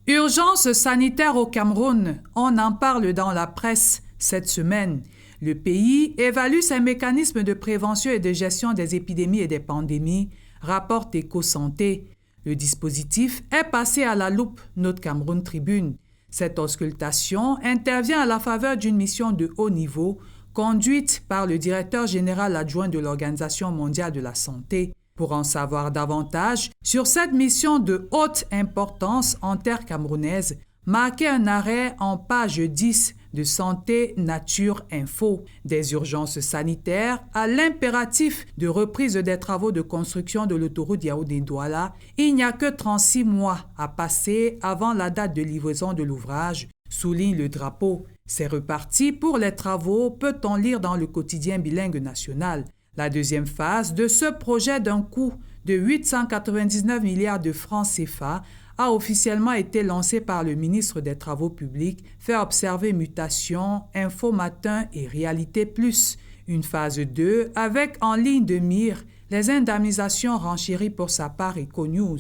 Urgence sanitaire au Cameroun, on en parle dans la presse cette semaine. Le pays évalue ses mécanismes de prévention et de gestion des épidémies et des pandémies, rapporte Éco-Santé. Le dispositif est passé à la loupe, note Cameroun Tribune. Cette auscultation intervient à la faveur d'une mission de haut niveau conduite par le directeur général adjoint de l'Organisation mondiale de la santé. Pour en savoir davantage sur cette mission de haute importance en terre camerounaise, marquez un arrêt en page 10 de Santé Nature Info. Des urgences sanitaires à l'impératif de reprise des travaux de construction de l'autoroute Yaoundé-Douala, il n'y a que 36 mois à passer avant la date de livraison de l'ouvrage, souligne le drapeau. C'est reparti pour les travaux, peut-on lire dans le quotidien bilingue national. La deuxième phase de ce projet d'un coût de 899 milliards de francs CFA a officiellement été lancée par le ministre des Travaux publics, fait observer Mutation, Info Matin et Réalité Plus. Une phase 2 avec en ligne de mire les indemnisations renchéries pour sa part Econews.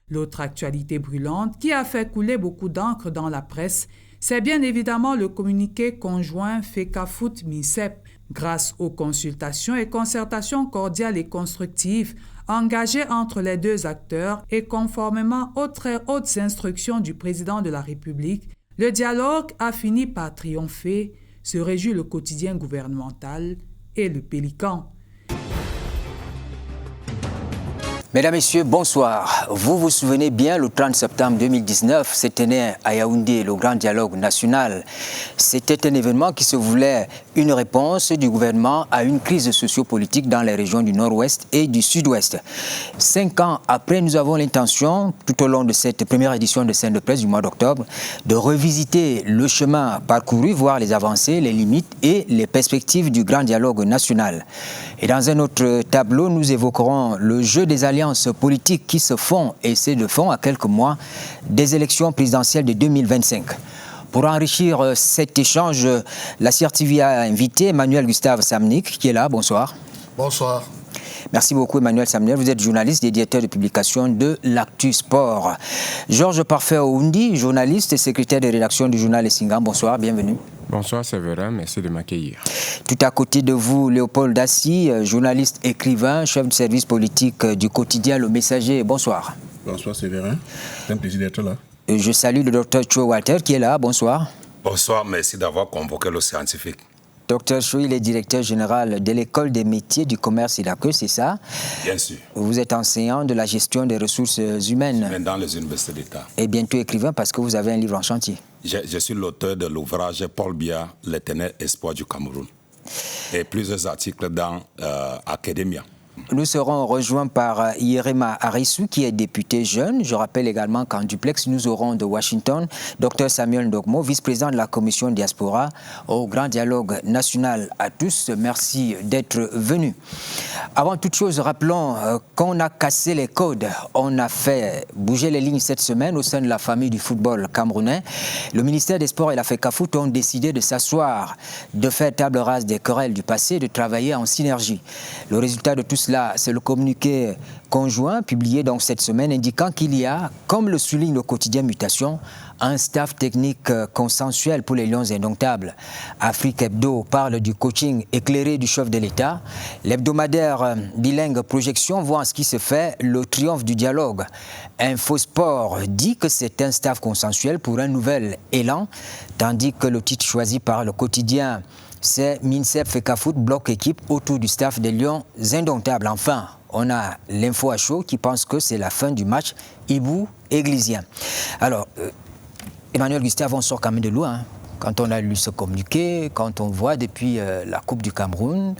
L'autre actualité brûlante qui a fait couler beaucoup d'encre dans la presse, c'est bien évidemment le communiqué conjoint FECAFOOT-MINSEP. Grâce aux consultations et concertations cordiales et constructives engagées entre les deux acteurs et conformément aux très hautes instructions du président de la République, le dialogue a fini par triompher, se réjouit le quotidien gouvernemental et le Pélican. Mesdames, Messieurs, bonsoir. Vous vous souvenez bien, le 30 septembre 2019, se tenait à Yaoundé le grand dialogue national. C'était un événement qui se voulait une réponse du gouvernement à une crise sociopolitique dans les régions du Nord-Ouest et du Sud-Ouest. 5 ans après, nous avons l'intention, tout au long de cette première édition de Scène de presse du mois d'octobre, de revisiter le chemin parcouru, voir les avancées, les limites et les perspectives du grand dialogue national. Et dans un autre tableau, nous évoquerons le jeu des alliances politiques qui se font et se font à quelques mois des élections présidentielles de 2025. Pour enrichir cet échange, la CRTV a invité Emmanuel Gustave Samnik, qui est là. Bonsoir. Bonsoir. Merci beaucoup Emmanuel Samnik. Vous êtes journaliste et directeur de publication de l'Actu Sport. Georges Parfait-Oundi, journaliste et secrétaire de rédaction du journal Essingam. Bonsoir, bienvenue. Bonsoir Séverin, merci de m'accueillir. Tout à côté de vous, Léopold Dassy, journaliste écrivain, chef de service politique du quotidien Le Messager. Bonsoir. Bonsoir Séverin, c'est un plaisir d'être là. Je salue le docteur Cho Walter qui est là. Bonsoir. Bonsoir, merci d'avoir convoqué le scientifique. Docteur Cho, il est directeur général de l'École des métiers du commerce et d'ACE, c'est ça? Bien sûr. Vous êtes enseignant de la gestion des ressources humaines. Dans les universités d'État. Et bientôt écrivain parce que vous avez un livre en chantier. Je suis l'auteur de l'ouvrage Paul Biya, l'éternel espoir du Cameroun. Et plusieurs articles dans Academia. Nous serons rejoints par Yerema Arissou, qui est député jeune. Je rappelle également qu'en duplex, nous aurons de Washington Dr Samuel Ndogmo, vice-président de la commission diaspora au Grand Dialogue National. À tous, merci d'être venus. Avant toute chose, rappelons qu'on a cassé les codes. On a fait bouger les lignes cette semaine au sein de la famille du football camerounais. Le ministère des Sports et la FECAFOOT ont décidé de s'asseoir, de faire table rase des querelles du passé, de travailler en synergie. Le résultat de tout cela, c'est le communiqué conjoint publié donc cette semaine indiquant qu'il y a, comme le souligne le quotidien Mutation, un staff technique consensuel pour les Lions indomptables. Afrique Hebdo parle du coaching éclairé du chef de l'État. L'hebdomadaire bilingue Projection voit en ce qui se fait le triomphe du dialogue. Infosport dit que c'est un staff consensuel pour un nouvel élan, tandis que le titre choisi par le quotidien, c'est MINSEP FECAFOOT bloc équipe autour du staff des Lions indomptables. Enfin, on a l'info à chaud qui pense que c'est la fin du match Ibou-Églisien. Alors, Emmanuel Gustave, on sort quand même de loin. Hein. Quand on a lu ce communiqué, quand on voit depuis la Coupe du Cameroun,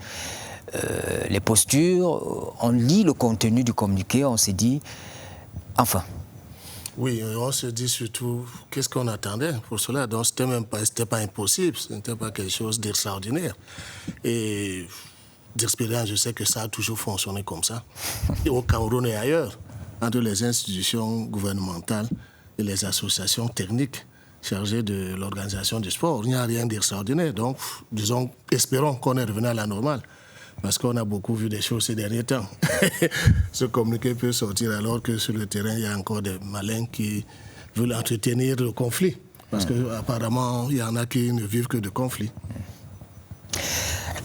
les postures, on lit le contenu du communiqué, on s'est dit, enfin. Oui, on se dit surtout qu'est-ce qu'on attendait pour cela. Donc, c'était pas impossible, ce n'était pas quelque chose d'extraordinaire. Et d'expérience, je sais que ça a toujours fonctionné comme ça. Et au Cameroun et ailleurs, entre les institutions gouvernementales et les associations techniques chargées de l'organisation du sport, il n'y a rien d'extraordinaire. Donc, disons, espérons qu'on est revenu à la normale. Parce qu'on a beaucoup vu des choses ces derniers temps. Ce communiqué peut sortir alors que sur le terrain, il y a encore des malins qui veulent entretenir le conflit. Parce qu'apparemment, il y en a qui ne vivent que de conflits.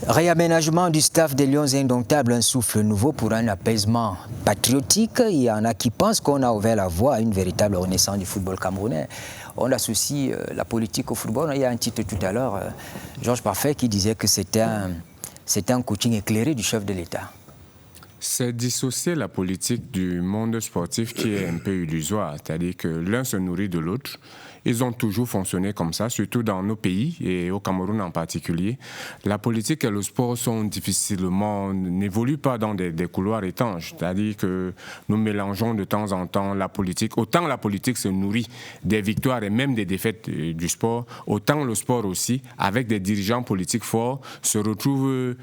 Réaménagement du staff des Lions Indomptables, un souffle nouveau pour un apaisement patriotique. Il y en a qui pensent qu'on a ouvert la voie à une véritable renaissance du football camerounais. On associe la politique au football. Il y a un titre tout à l'heure, Georges Parfait, qui disait que c'était un coaching éclairé du chef de l'État. C'est dissocier la politique du monde sportif qui est un peu illusoire. C'est-à-dire que l'un se nourrit de l'autre. Ils ont toujours fonctionné comme ça, surtout dans nos pays et au Cameroun en particulier. La politique et le sport n'évoluent pas dans des couloirs étanches. C'est-à-dire que nous mélangeons de temps en temps la politique. Autant la politique se nourrit des victoires et même des défaites du sport, autant le sport aussi, avec des dirigeants politiques forts, se retrouve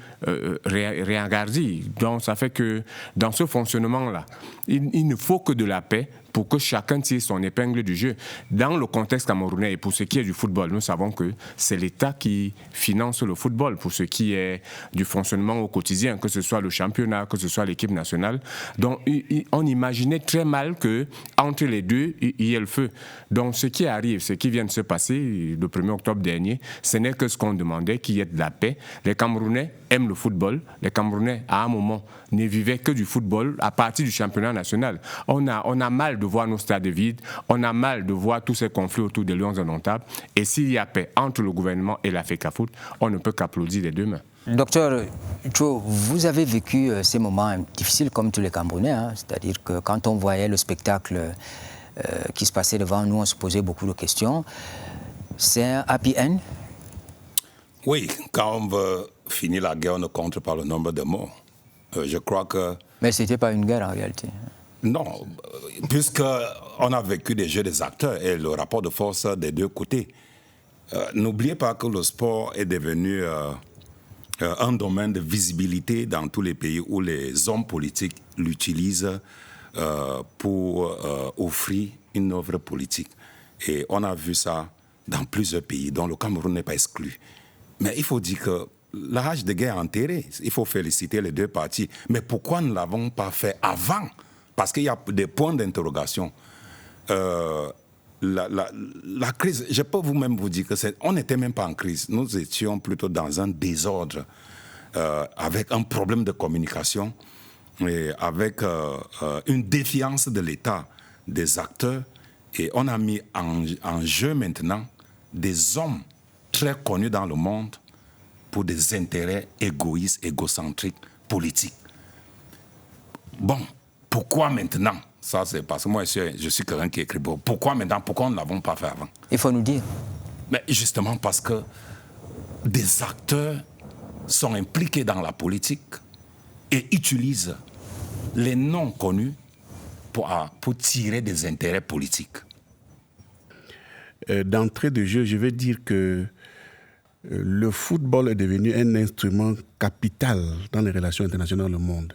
réengardis. Donc ça fait que dans ce fonctionnement-là, il ne faut que de la paix pour que chacun tire son épingle du jeu. Dans le contexte camerounais et pour ce qui est du football, nous savons que c'est l'État qui finance le football pour ce qui est du fonctionnement au quotidien, que ce soit le championnat, que ce soit l'équipe nationale. Donc on imaginait très mal qu'entre les deux, il y ait le feu. Donc ce qui arrive, ce qui vient de se passer le 1er octobre dernier, ce n'est que ce qu'on demandait, qu'il y ait de la paix. Les Camerounais aiment le football. Les Camerounais, à un moment, ne vivaient que du football à partir du championnat national. On a mal de voir nos stades vides, on a mal de voir tous ces conflits autour des Lions Indomptables. Et s'il y a paix entre le gouvernement et la FECAFOOT, on ne peut qu'applaudir des deux mains. Docteur Cho, vous avez vécu ces moments difficiles comme tous les Camerounais, hein? C'est-à-dire que quand on voyait le spectacle qui se passait devant nous, on se posait beaucoup de questions. C'est un happy end? Oui, quand on veut finir la guerre, on ne compte pas le nombre de morts. Je crois que... Mais ce n'était pas une guerre en réalité. Non, puisqu'on a vécu des jeux des acteurs et le rapport de force des deux côtés. N'oubliez pas que le sport est devenu un domaine de visibilité dans tous les pays où les hommes politiques l'utilisent pour offrir une œuvre politique. Et on a vu ça dans plusieurs pays, dont le Cameroun n'est pas exclu. Mais il faut dire que la rage de guerre est enterrée. Il faut féliciter les deux parties. Mais pourquoi ne l'avons pas fait avant ? Parce qu'il y a des points d'interrogation. La crise, je peux vous-même vous dire qu'on n'était même pas en crise. Nous étions plutôt dans un désordre, avec un problème de communication, et avec une défiance de l'État, des acteurs. Et on a mis en jeu maintenant des hommes très connus dans le monde pour des intérêts égoïstes, égocentriques, politiques. Bon, pourquoi maintenant? Ça, c'est parce que moi, je suis quelqu'un qui écrit beaucoup. Pourquoi maintenant? Pourquoi nous ne l'avons pas fait avant? Il faut nous dire. Mais justement parce que des acteurs sont impliqués dans la politique et utilisent les noms connus pour tirer des intérêts politiques. D'entrée de jeu, je vais dire que le football est devenu un instrument capital dans les relations internationales dans le monde.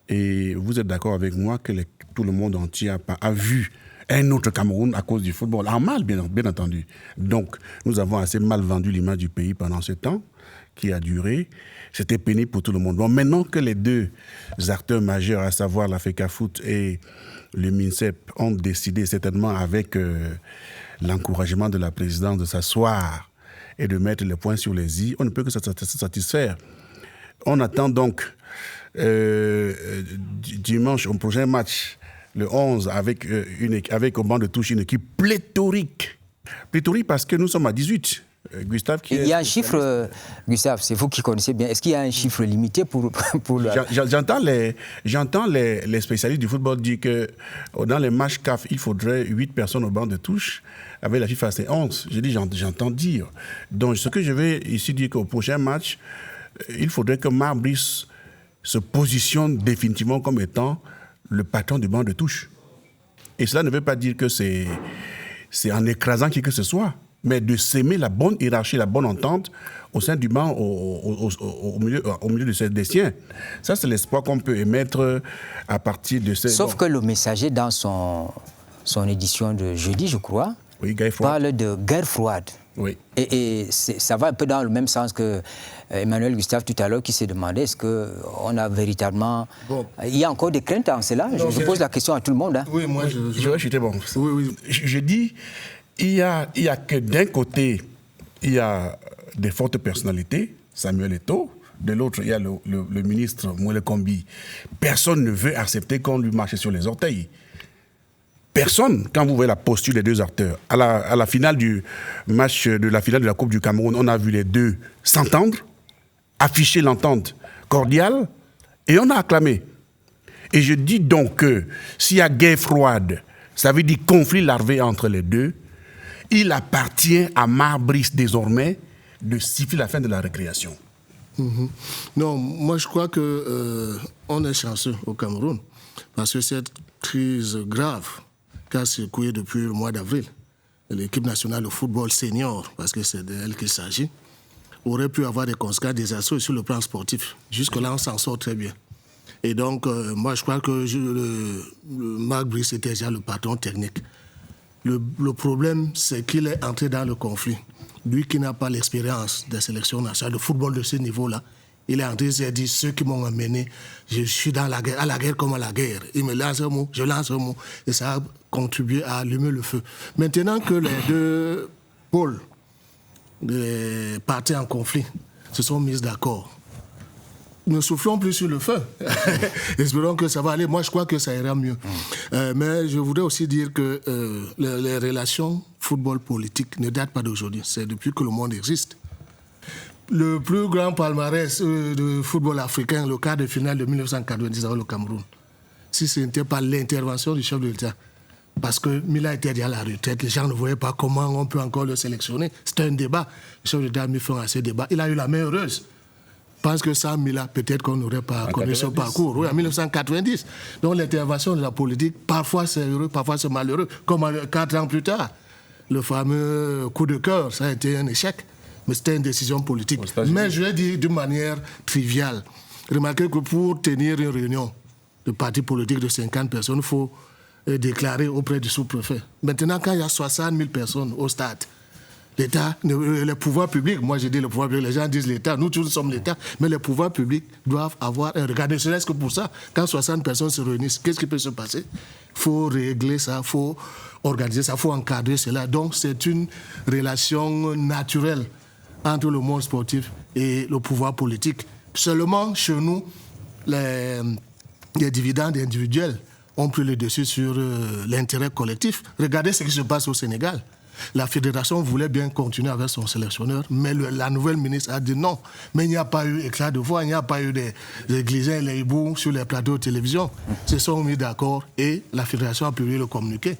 Et vous êtes d'accord avec moi que tout le monde entier a vu un autre Cameroun à cause du football, en mal bien entendu. Donc, nous avons assez mal vendu l'image du pays pendant ce temps qui a duré. C'était pénible pour tout le monde. Bon, maintenant que les deux acteurs majeurs, à savoir la FECAFOOT et le MINSEP, ont décidé certainement avec l'encouragement de la présidence de s'asseoir et de mettre les points sur les i, on ne peut que se satisfaire. On attend donc dimanche, au prochain match, le 11, avec au banc de touche une équipe pléthorique. Pléthorique parce que nous sommes à 18. Gustave, il y a un chiffre, Gustave, c'est vous qui connaissez bien. Est-ce qu'il y a un chiffre limité pour le... J'entends les spécialistes du football dire que dans les matchs CAF, il faudrait 8 personnes au banc de touche. Avec la FIFA, c'est 11. Je dis, j'entends dire. Donc, ce que je vais ici dire qu'au prochain match, il faudrait que Marc Brice se positionne définitivement comme étant le patron du banc de touche. Et cela ne veut pas dire que c'est en écrasant qui que ce soit, mais de s'aimer la bonne hiérarchie, la bonne entente au sein du banc, au milieu des siens. Ça, c'est l'espoir qu'on peut émettre à partir de ces... Sauf que le Messager, dans son édition de jeudi, je crois, oui, parle de guerre froide. Oui. Et ça va un peu dans le même sens que Emmanuel Gustave tout à l'heure qui s'est demandé est-ce qu'on a véritablement... Bon. Il y a encore des craintes en cela. Je pose la question à tout le monde. Hein. Oui, moi je vais chuter bon. Oui. Je dis, il y a que d'un côté, il y a des fortes personnalités, Samuel Eto'o. De l'autre, il y a le ministre Moele Kombi. Personne ne veut accepter qu'on lui marche sur les orteils. Personne, quand vous voyez la posture des deux acteurs, à la finale du match de la Coupe du Cameroun, on a vu les deux s'entendre, afficher l'entente cordiale, et on a acclamé. Et je dis donc que s'il y a guerre froide, ça veut dire conflit larvé entre les deux, il appartient à Marbrice désormais de siffler la fin de la récréation. Non, moi je crois qu'on est chanceux au Cameroun, parce que cette crise grave qui a secoué depuis le mois d'avril, l'équipe nationale de football senior, parce que c'est d'elle qu'il s'agit, aurait pu avoir des conséquences désastreuses sur le plan sportif. Jusque-là, on s'en sort très bien. Et donc, moi je crois que Marc Brice était déjà le patron technique. Le problème, c'est qu'il est entré dans le conflit. Lui qui n'a pas l'expérience des sélections nationales de football de ce niveau-là, il est entré, il s'est dit, ceux qui m'ont amené, je suis dans la guerre, à la guerre comme à la guerre. Il me lance un mot, je lance un mot, et ça a contribué à allumer le feu. Maintenant que les deux pôles, les parties en conflit, se sont mis d'accord, ne soufflons plus sur le feu. Espérons que ça va aller. Moi, je crois que ça ira mieux. Mais je voudrais aussi dire que les relations football-politique ne datent pas d'aujourd'hui. C'est depuis que le monde existe. Le plus grand palmarès de football africain, le quart de finale de 1990 avec le Cameroun, si ce n'était pas l'intervention du chef de l'État, parce que Mila était déjà à la retraite, les gens ne voyaient pas comment on peut encore le sélectionner. C'était un débat. Le chef de l'État a mis fin à ce débat. Il a eu la main heureuse. Je pense que sans Mila, peut-être qu'on n'aurait pas connu ce parcours. Oui, en 1990. Donc l'intervention de la politique, parfois c'est heureux, parfois c'est malheureux. Comme 4 ans plus tard, le fameux coup de cœur, ça a été un échec. Mais c'était une décision politique. Mais je vais dire d'une manière triviale. Remarquez que pour tenir une réunion de parti politique de 50 personnes, il faut déclarer auprès du sous-préfet. Maintenant, quand il y a 60 000 personnes au stade, l'État, les pouvoirs publics, moi je dis le pouvoir public, les gens disent l'État, nous tous sommes l'État, mais les pouvoirs publics doivent avoir un regard. Ne serait-ce que pour ça, quand 60 personnes se réunissent, qu'est-ce qui peut se passer? Il faut régler ça, il faut organiser ça, il faut encadrer cela. Donc c'est une relation naturelle entre le monde sportif et le pouvoir politique. Seulement, chez nous, les dividendes individuels ont pris le dessus sur l'intérêt collectif. Regardez ce qui se passe au Sénégal. La fédération voulait bien continuer avec son sélectionneur, mais la nouvelle ministre a dit non. Mais il n'y a pas eu éclat de voix, il n'y a pas eu des glisins et les hiboux sur les plateaux de télévision. Ils se sont mis d'accord et la fédération a publié le communiqué.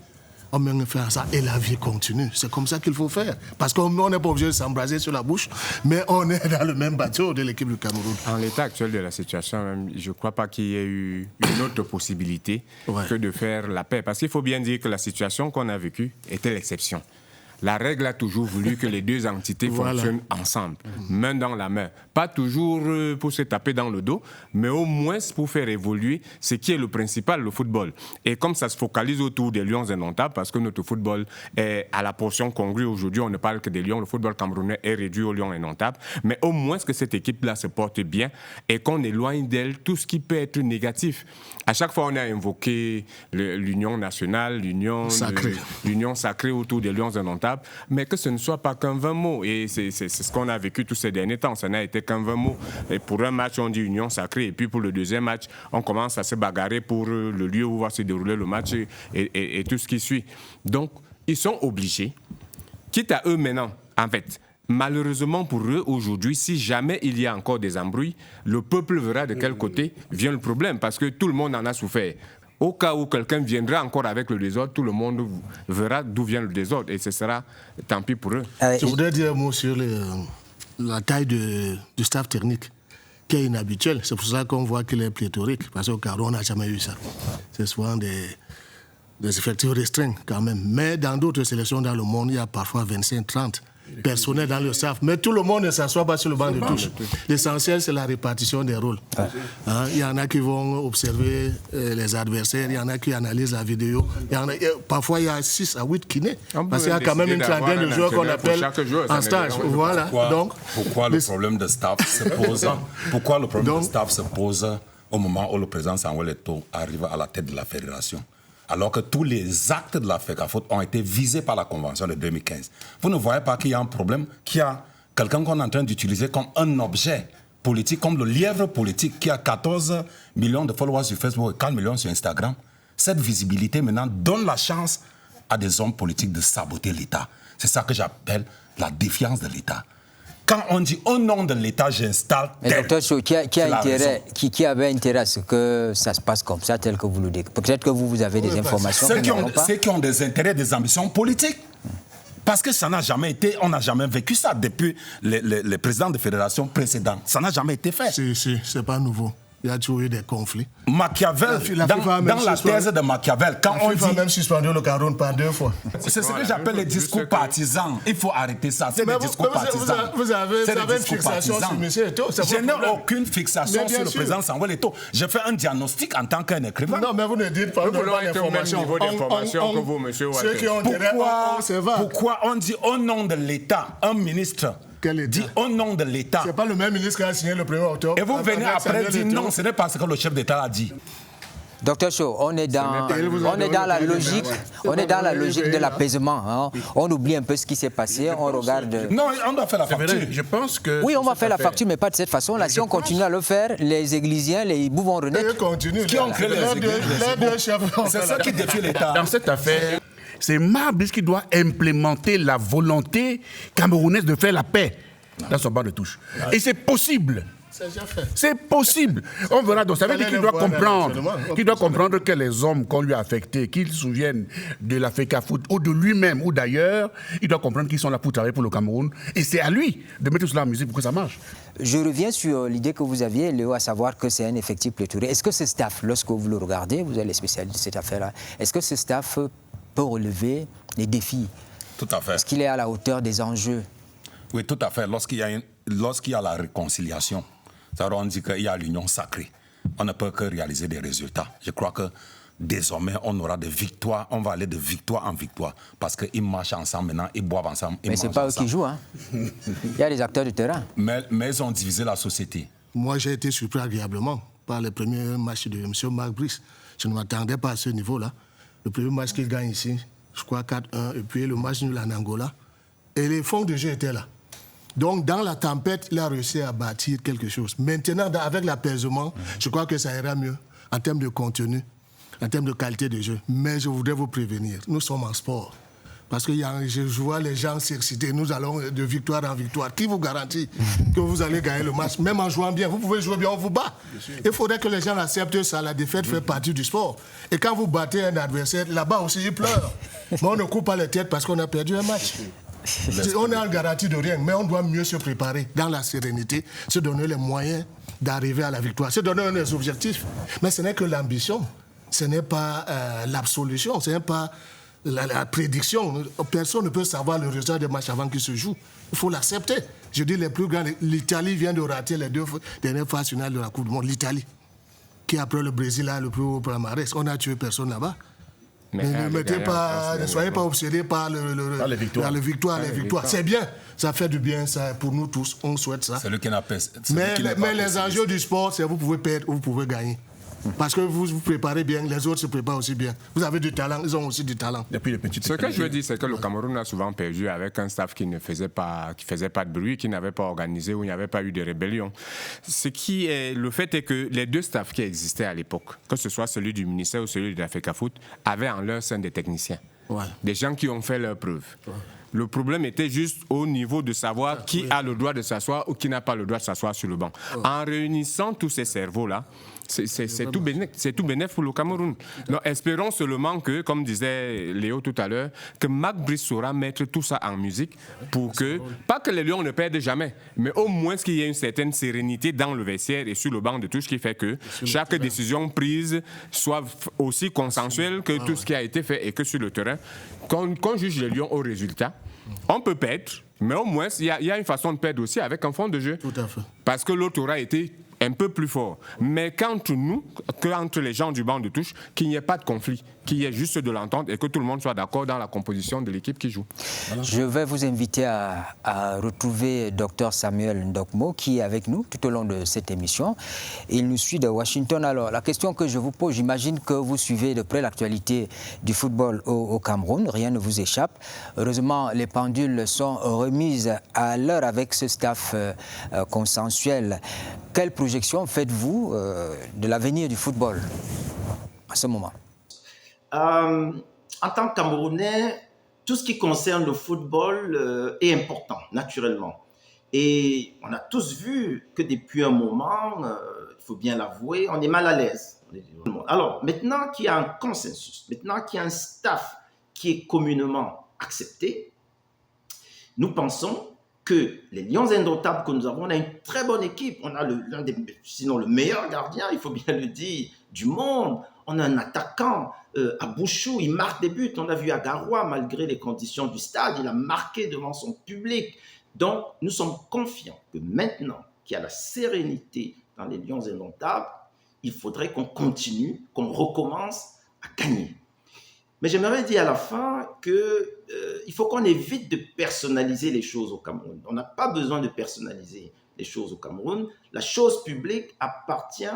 On vient faire ça et la vie continue. C'est comme ça qu'il faut faire. Parce qu'on n'est pas obligé de s'embraser sur la bouche, mais on est dans le même bateau de l'équipe du Cameroun. En l'état actuel de la situation, je ne crois pas qu'il y ait eu une autre possibilité que de faire la paix. Parce qu'il faut bien dire que la situation qu'on a vécue était l'exception. La règle a toujours voulu que les deux entités fonctionnent ensemble, main dans la main. Pas toujours pour se taper dans le dos, mais au moins pour faire évoluer ce qui est le principal, le football. Et comme ça se focalise autour des Lions indomptables, parce que notre football est à la portion congrue aujourd'hui, on ne parle que des Lions, le football camerounais est réduit aux Lions indomptables, mais au moins que cette équipe-là se porte bien et qu'on éloigne d'elle tout ce qui peut être négatif. À chaque fois, on a invoqué l'union nationale, l'union sacrée autour des Lions indomptables, mais que ce ne soit pas qu'un 20 mots. Et c'est ce qu'on a vécu tous ces derniers temps. Ça n'a été qu'un 20 mots. Et pour un match, on dit union sacrée. Et puis pour le deuxième match, on commence à se bagarrer pour le lieu où va se dérouler le match et tout ce qui suit. Donc, ils sont obligés, quitte à eux maintenant, en fait, malheureusement pour eux, aujourd'hui, si jamais il y a encore des embrouilles, le peuple verra de quel côté vient le problème, parce que tout le monde en a souffert. Au cas où quelqu'un viendra encore avec le désordre, tout le monde verra d'où vient le désordre et ce sera tant pis pour eux. Je voudrais dire un mot sur la taille du staff technique, qui est inhabituelle. C'est pour ça qu'on voit qu'il est pléthorique, parce qu'au Cameroun, on n'a jamais eu ça. C'est souvent des effectifs restreints quand même. Mais dans d'autres sélections dans le monde, il y a parfois 25-30. personnels dans le staff. Mais tout le monde ne s'assoit pas sur le banc de touche. L'essentiel, c'est la répartition des rôles. Il y en a qui vont observer les adversaires, il y en a qui analysent la vidéo. Parfois, il y a 6 à 8 kinés. Parce qu'il y a quand même une trentaine de joueurs qu'on appelle en stage. Voilà. Pourquoi le problème de staff se pose Pourquoi le problème de staff se pose au moment où le président Samuel Eto'o arrive à la tête de la fédération, alors que tous les actes de la FECAFOOT ont été visés par la Convention de 2015. Vous ne voyez pas qu'il y a un problème, qu'il y a quelqu'un qu'on est en train d'utiliser comme un objet politique, comme le lièvre politique qui a 14 millions de followers sur Facebook et 4 millions sur Instagram. Cette visibilité maintenant donne la chance à des hommes politiques de saboter l'État. C'est ça que j'appelle la défiance de l'État. Quand on dit au nom de l'État, j'installe tel... Mais docteur Cho, qui avait intérêt à ce que ça se passe comme ça, tel que vous le dites? Peut-être que vous avez des informations. Ceux qui ont des intérêts, des ambitions politiques. Parce que ça n'a jamais été, on n'a jamais vécu ça depuis les présidents de fédération précédents. Ça n'a jamais été fait. Si, c'est pas nouveau. Il y a toujours eu des conflits. Machiavel, dans la thèse de Machiavel, quand on dit... a même suspendu le Cameroun par 2 fois. C'est ce que j'appelle les discours partisans. Il faut arrêter ça. C'est des discours partisans. Vous avez une fixation sur M. Eto'o. Je n'ai aucune fixation sur le président Samuel Eto'o. Je fais un diagnostic en tant qu'un écrivain. Non, mais vous ne dites pas d'information. Que vous, monsieur Walker. Ceux qui ont intérêt, pourquoi on dit au nom de l'État, un ministre dit au nom de l'État. C'est pas le même ministre qui a signé le 1er octobre. Et vous venez après dire non, ce n'est pas ce que le chef d'État a dit. Docteur Cho, on est dans la logique, de l'apaisement. Hein. On oublie un peu ce qui s'est passé, on regarde... Non, on doit faire la facture. Je pense que... Oui, on va faire la facture, mais pas de cette façon-là. Si on continue à le faire, les églisiens, les hiboux vont renaître. Qui ont créé les églises? C'est ça qui défie l'État. Dans cette affaire, c'est Marc Brice qui doit implémenter la volonté camerounaise de faire la paix dans son banc de touche. Et c'est possible. C'est possible. On verra donc. Ça veut dire qu'il doit comprendre que les hommes qu'on lui a affectés, qu'ils se souviennent de la FECAFOOT ou de lui-même ou d'ailleurs, il doit comprendre qu'ils sont là pour travailler pour le Cameroun. Et c'est à lui de mettre tout cela en musique pour que ça marche. Je reviens sur l'idée que vous aviez, Léo, à savoir que c'est un effectif pléthorique. Est-ce que ce staff, lorsque vous le regardez, vous êtes les spécialistes de cette affaire-là, est-ce que ce staff peut relever les défis? Tout à fait. Est-ce qu'il est à la hauteur des enjeux? Oui, tout à fait. Lorsqu'il y a la réconciliation, on dit qu'il y a l'union sacrée. On ne peut que réaliser des résultats. Je crois que désormais, on aura des victoires. On va aller de victoire en victoire. Parce qu'ils marchent ensemble maintenant, ils boivent ensemble. Mais ce n'est pas eux qui jouent. Hein. Il y a les acteurs de terrain. Mais ils ont divisé la société. Moi, j'ai été surpris agréablement par le premier match de M. Marc Brice. Je ne m'attendais pas à ce niveau-là. Le premier match qu'il gagne ici, je crois 4-1, et puis le match nul en Angola. Et les fonds de jeu étaient là. Donc, dans la tempête, il a réussi à bâtir quelque chose. Maintenant, avec l'apaisement, je crois que ça ira mieux en termes de contenu, en termes de qualité de jeu. Mais je voudrais vous prévenir, nous sommes en sport. Parce que je vois les gens s'exciter. Nous allons de victoire en victoire. Qui vous garantit que vous allez gagner le match, même en jouant bien? Vous pouvez jouer bien, on vous bat. Il faudrait que les gens acceptent ça. La défaite fait partie du sport. Et quand vous battez un adversaire, là-bas aussi, il pleure. Mais on ne coupe pas les têtes parce qu'on a perdu un match. On est en garantie de rien, mais on doit mieux se préparer dans la sérénité, se donner les moyens d'arriver à la victoire, se donner des objectifs. Mais ce n'est que l'ambition, ce n'est pas l'absolution, ce n'est pas la prédiction. Personne ne peut savoir le résultat des matchs avant qu'il se joue. Il faut l'accepter. Je dis les plus grands, l'Italie vient de rater les 2 dernières phases finales de la Coupe du Monde. L'Italie, qui après le Brésil a le plus haut palmarès. On n'a tué personne là-bas. Mais ne soyez pas obsédés par les victoires. C'est bien, ça fait du bien ça, pour nous tous, on souhaite ça. C'est lui qui n'a pas. Mais les enjeux du sport, c'est vous pouvez perdre ou vous pouvez gagner. Parce que vous vous préparez bien, les autres se préparent aussi bien. Vous avez du talent, ils ont aussi du talent. Ce que je veux dire, c'est que le Cameroun a souvent perdu avec un staff qui ne faisait pas de bruit, qui n'avait pas organisé, où il n'y avait pas eu de rébellion. Le fait est que les 2 staffs qui existaient à l'époque, que ce soit celui du ministère ou celui de la FECAFOOT, avaient en leur sein des techniciens. Ouais. Des gens qui ont fait leurs preuves. Ouais. Le problème était juste au niveau de savoir qui a le droit de s'asseoir ou qui n'a pas le droit de s'asseoir sur le banc. Ouais. En réunissant tous ces cerveaux-là, c'est tout bénéfique pour le Cameroun. Donc, espérons seulement que, comme disait Léo tout à l'heure, que Marc Brice saura mettre tout ça en musique pour que, pas que les Lions ne perdent jamais, mais au moins qu'il y ait une certaine sérénité dans le vestiaire et sur le banc de touche qui fait que chaque décision prise soit aussi consensuelle que tout ce qui a été fait et que sur le terrain, qu'on juge les Lions au résultat. On peut perdre, Mais au moins, il y a une façon de perdre aussi avec un fond de jeu. Tout à fait. Parce que l'autre aura été un peu plus fort. Mais qu'entre nous, qu'entre les gens du banc de touche, qu'il n'y ait pas de conflit, qu'il y ait juste de l'entente et que tout le monde soit d'accord dans la composition de l'équipe qui joue. Voilà. Je vais vous inviter à retrouver Dr Samuel Ndokmo qui est avec nous tout au long de cette émission. Il nous suit de Washington. Alors, la question que je vous pose, j'imagine que vous suivez de près l'actualité du football au Cameroun. Rien ne vous échappe. Heureusement, les pendules sont remises à l'heure avec ce staff consensuel. Quelle projection faites-vous de l'avenir du football à ce moment? En tant que Camerounais, tout ce qui concerne le football est important, naturellement. Et on a tous vu que depuis un moment, il faut bien l'avouer, on est mal à l'aise. Alors, maintenant qu'il y a un consensus, maintenant qu'il y a un staff qui est communément accepté, nous pensons que les Lions indomptables que nous avons, on a une très bonne équipe. On a sinon le meilleur gardien, il faut bien le dire, du monde. On a un attaquant, Abouchou, il marque des buts. On l'a vu à Garoua, malgré les conditions du stade, il a marqué devant son public. Donc, nous sommes confiants que maintenant qu'il y a la sérénité dans les Lions indomptables, il faudrait qu'on continue, qu'on recommence à gagner. Mais j'aimerais dire à la fin qu'il faut qu'on évite de personnaliser les choses au Cameroun. On n'a pas besoin de personnaliser les choses au Cameroun. La chose publique appartient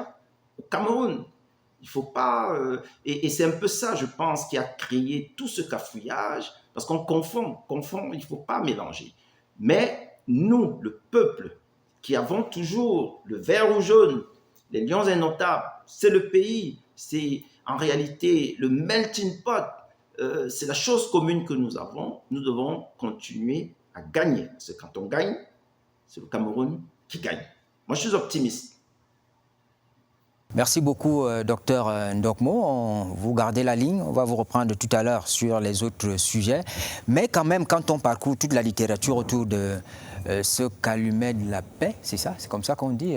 au Cameroun. Il faut pas... et c'est un peu ça, je pense, qui a créé tout ce cafouillage, parce qu'on confond, il ne faut pas mélanger. Mais nous, le peuple, qui avons toujours le vert ou jaune, les Lions indomptables, c'est le pays, c'est en réalité le melting pot, c'est la chose commune que nous avons. Nous devons continuer à gagner. Parce que quand on gagne, c'est le Cameroun qui gagne. Moi, je suis optimiste. Merci beaucoup, Dr Ndokmo. Vous gardez la ligne. On va vous reprendre tout à l'heure sur les autres sujets. Mais quand même, quand on parcourt toute la littérature autour de ce calumet de la paix, c'est ça? C'est comme ça qu'on dit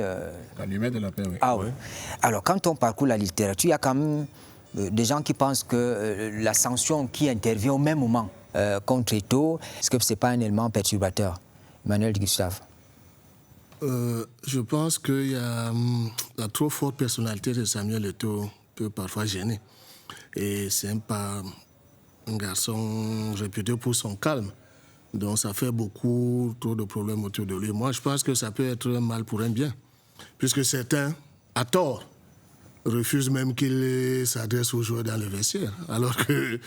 Calumet de la paix, oui. Ah oui. Alors, quand on parcourt la littérature, il y a quand même des gens qui pensent que la sanction qui intervient au même moment contre Eto'o, est-ce que ce n'est pas un élément perturbateur? Emmanuel Gustave. Je pense qu'il y a la trop forte personnalité de Samuel Eto'o peut parfois gêner. Et c'est pas un garçon réputé pour son calme. Donc ça fait beaucoup trop de problèmes autour de lui. Moi, je pense que ça peut être un mal pour un bien. Puisque certains, à tort, refusent même qu'il s'adresse aux joueurs dans le vestiaire. Alors que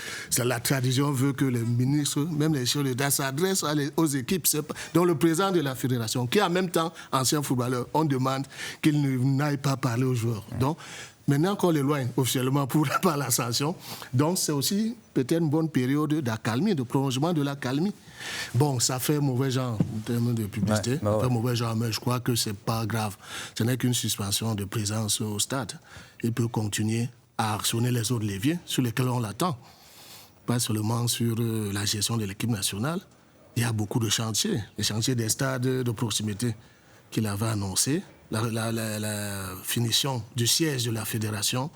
la tradition veut que les ministres, même les chefs d'État, s'adressent aux équipes. Donc le président de la fédération, qui est en même temps ancien footballeur, on demande qu'il n'aille pas parler aux joueurs. Donc maintenant qu'on l'éloigne officiellement par la sanction, donc c'est aussi peut-être une bonne période d'accalmie, de prolongement de l'accalmie. Bon, ça fait mauvais genre en termes de publicité, ça fait mauvais genre, mais je crois que c'est pas grave. Ce n'est qu'une suspension de présence au stade. Il peut continuer à actionner les autres leviers sur lesquels on l'attend. Pas seulement sur la gestion de l'équipe nationale. Il y a beaucoup de chantiers. Les chantiers des stades de proximité qu'il avait annoncés. La finition du siège de la fédération,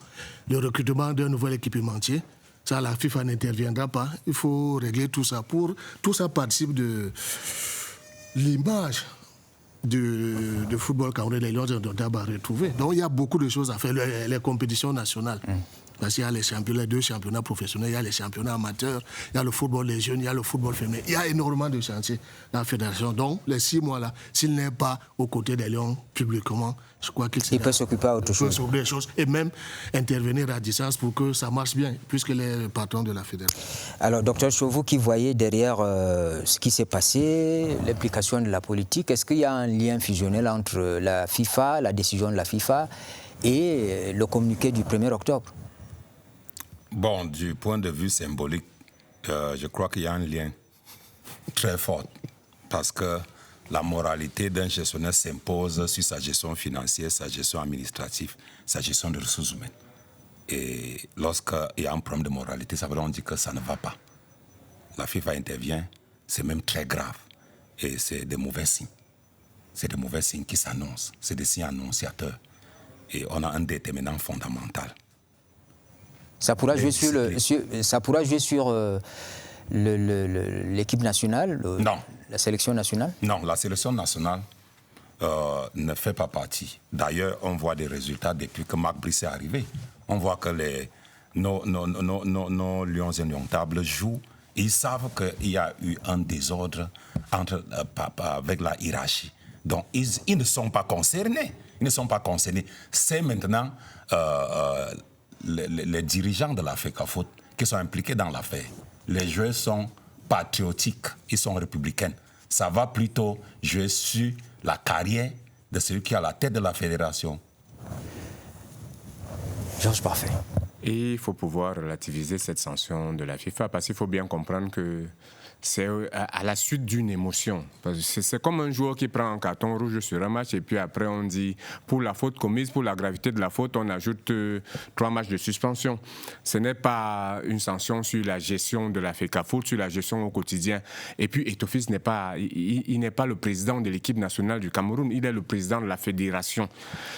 le recrutement d'un nouvel équipementier. Ça, la FIFA n'interviendra pas. Il faut régler tout ça. Tout ça participe de l'image de football camerounais, les Lions indomptables à retrouver. Donc il y a beaucoup de choses à faire. Les compétitions nationales. Parce qu'il y a les deux championnats professionnels, il y a les championnats amateurs, il y a le football des jeunes, il y a le football féminin. Il y a énormément de chantiers dans la fédération. Donc, les 6 mois-là, s'il n'est pas aux côtés des Lions publiquement, je crois qu'il peut s'occuper d'autre chose. Des choses et même intervenir à distance pour que ça marche bien, puisqu'il est le patron de la fédération. Alors, docteur Cho, vous qui voyez derrière ce qui s'est passé, l'implication de la politique, est-ce qu'il y a un lien fusionnel entre la FIFA, la décision de la FIFA et le communiqué du 1er octobre? Bon, du point de vue symbolique, je crois qu'il y a un lien très fort parce que la moralité d'un gestionnaire s'impose sur sa gestion financière, sa gestion administrative, sa gestion de ressources humaines. Et lorsqu'il y a un problème de moralité, ça veut dire que ça ne va pas. La FIFA intervient, c'est même très grave et c'est des mauvais signes. C'est des mauvais signes qui s'annoncent, c'est des signes annonciateurs. Et on a un déterminant fondamental. Ça pourra jouer sur l'équipe nationale, non. La sélection nationale? Non, la sélection nationale ne fait pas partie. D'ailleurs, on voit des résultats depuis que Marc Brice est arrivé. On voit que nos Lions indomptables jouent. Ils savent qu'il y a eu un désordre avec la hiérarchie. Donc, ils ne sont pas concernés. Ils ne sont pas concernés. C'est maintenant les dirigeants de la FECAFOOT qui sont impliqués dans l'affaire. Les joueurs sont patriotiques, ils sont républicains. Ça va plutôt jouer sur la carrière de celui qui est à la tête de la fédération. Georges Parfait. Et il faut pouvoir relativiser cette sanction de la FIFA parce qu'il faut bien comprendre que c'est à la suite d'une émotion. C'est comme un joueur qui prend un carton rouge sur un match et puis après on dit pour la faute commise, pour la gravité de la faute, on ajoute 3 matchs de suspension. Ce n'est pas une sanction sur la gestion de la FECAFOOT, sur la gestion au quotidien. Et puis Eto'o-Fils n'est pas le président de l'équipe nationale du Cameroun, il est le président de la fédération.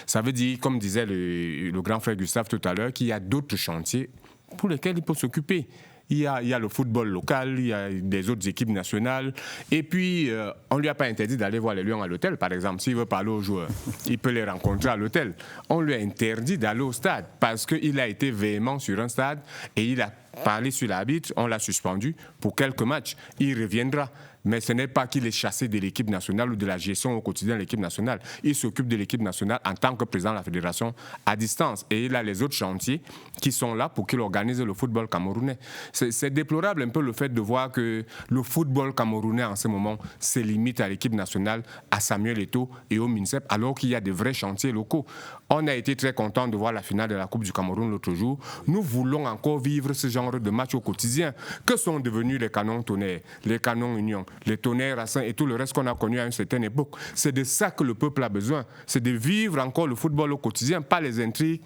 Ça veut dire, comme disait le grand frère Gustave tout à l'heure, qu'il y a d'autres chantiers pour lesquels il peut s'occuper. Il y a le football local, il y a des autres équipes nationales. Et puis, on ne lui a pas interdit d'aller voir les Lions à l'hôtel, par exemple. S'il veut parler aux joueurs, il peut les rencontrer à l'hôtel. On lui a interdit d'aller au stade parce qu'il a été véhément sur un stade et il a parlé sur l'arbitre. On l'a suspendu pour quelques matchs. Il reviendra. Mais ce n'est pas qu'il est chassé de l'équipe nationale ou de la gestion au quotidien de l'équipe nationale. Il s'occupe de l'équipe nationale en tant que président de la fédération à distance. Et il a les autres chantiers qui sont là pour qu'il organise le football camerounais. C'est déplorable un peu le fait de voir que le football camerounais en ce moment se limite à l'équipe nationale, à Samuel Eto'o et au MINSEP, alors qu'il y a de vrais chantiers locaux. On a été très content de voir la finale de la Coupe du Cameroun l'autre jour. Nous voulons encore vivre ce genre de match au quotidien. Que sont devenus les canons Tonnerre, les canons Union, les Tonnerre Racing et tout le reste qu'on a connu à une certaine époque? C'est de ça que le peuple a besoin. C'est de vivre encore le football au quotidien, pas les intrigues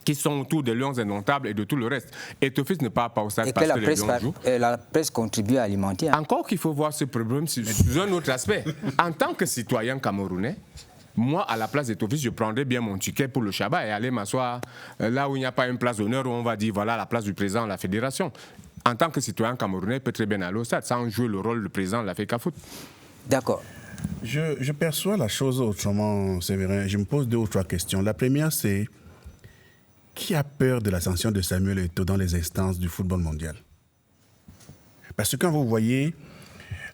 qui sont autour des Lions indomptables et de tout le reste. Eto'o-Fils ne part pas au stade parce que les Lions jouent. La presse contribue à alimenter. Encore qu'il faut voir ce problème sous un autre aspect. En tant que citoyen camerounais, moi, à la place d'Eto'o-Fils, je prendrais bien mon ticket pour le Shabbat et aller m'asseoir là où il n'y a pas une place d'honneur, où on va dire voilà la place du président de la fédération. En tant que citoyen camerounais, il peut très bien aller au stade sans jouer le rôle de président de la FECAFOOT. D'accord. Je perçois la chose autrement, Séverin. Je me pose 2 ou 3 questions. La première, c'est qui a peur de la sanction de Samuel Eto'o dans les instances du football mondial? Parce que quand vous voyez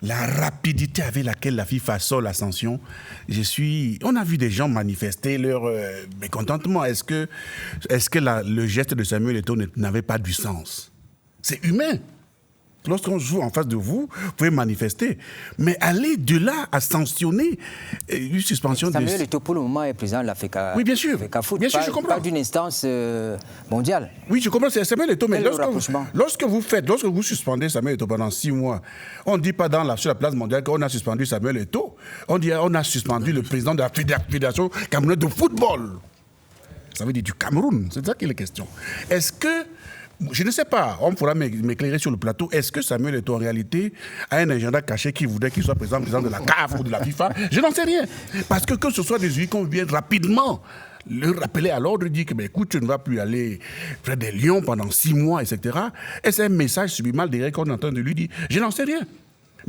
la rapidité avec laquelle la FIFA sort la sanction, on a vu des gens manifester leur mécontentement. Est-ce que le geste de Samuel Eto'o n'avait pas du sens? C'est humain. Lorsqu'on joue en face de vous, vous pouvez manifester. Mais aller de là à sanctionner une suspension Samuel Eto'o, pour le moment, est président de la FECAFOOT. Oui, bien sûr. Bien sûr, je comprends. Pas d'une instance mondiale. Oui, je comprends. C'est Samuel Eto'o. Mais lorsque vous suspendez Samuel Eto'o pendant 6 mois, on ne dit pas sur la place mondiale qu'on a suspendu Samuel Eto'o. On dit qu'on a suspendu le président de la Fédération camerounaise de football. Ça veut dire du Cameroun. C'est ça qui est la question. Est-ce que je ne sais pas, on pourra m'éclairer sur le plateau. Est-ce que Samuel Eto'o, en réalité, a un agenda caché qui voudrait qu'il soit président de la CAF ou de la FIFA? Je n'en sais rien. Parce que ce soit des huiles qu'on vienne rapidement le rappeler à l'ordre, dire que, écoute, tu ne vas plus aller près des Lions pendant 6 mois, etc. Et c'est un message subliminal derrière qu'on est en train de lui dire. Je n'en sais rien.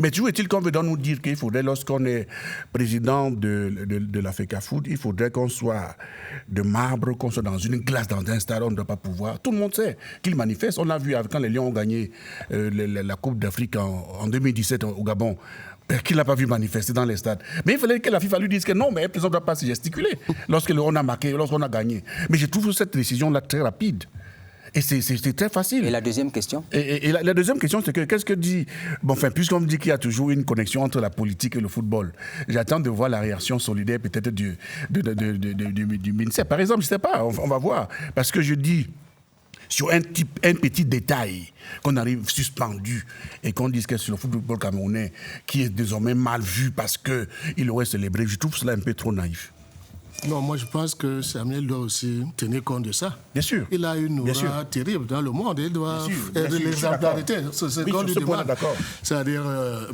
Mais toujours est-il qu'on veut nous dire qu'il faudrait, lorsqu'on est président de la FECAFOOT, il faudrait qu'on soit de marbre, qu'on soit dans une glace, dans un stade, on ne doit pas pouvoir. Tout le monde sait qu'il manifeste. On l'a vu quand les Lions ont gagné la Coupe d'Afrique en 2017 au Gabon. Qu'il n'a pas vu manifester dans les stades. Mais il fallait que la FIFA lui dise que non, mais le président ne doit pas se gesticuler lorsqu'on a marqué, lorsqu'on a gagné. Mais je trouve cette décision-là très rapide. Et c'est très facile. Et la deuxième question? Et la deuxième question, c'est que qu'est-ce que dit... puisqu'on me dit qu'il y a toujours une connexion entre la politique et le football, j'attends de voir la réaction solidaire peut-être du MINSEP. Par exemple, je ne sais pas, on va voir. Parce que je dis, sur un petit détail qu'on arrive suspendu et qu'on dise que sur le football camerounais, qui est désormais mal vu parce qu'il aurait célébré, je trouve cela un peu trop naïf. Non, moi je pense que Samuel doit aussi tenir compte de ça. Bien sûr. Il a une aura terrible dans le monde. Il doit faire de l'exemplarité. C'est ce qu'on lui demande. C'est-à-dire,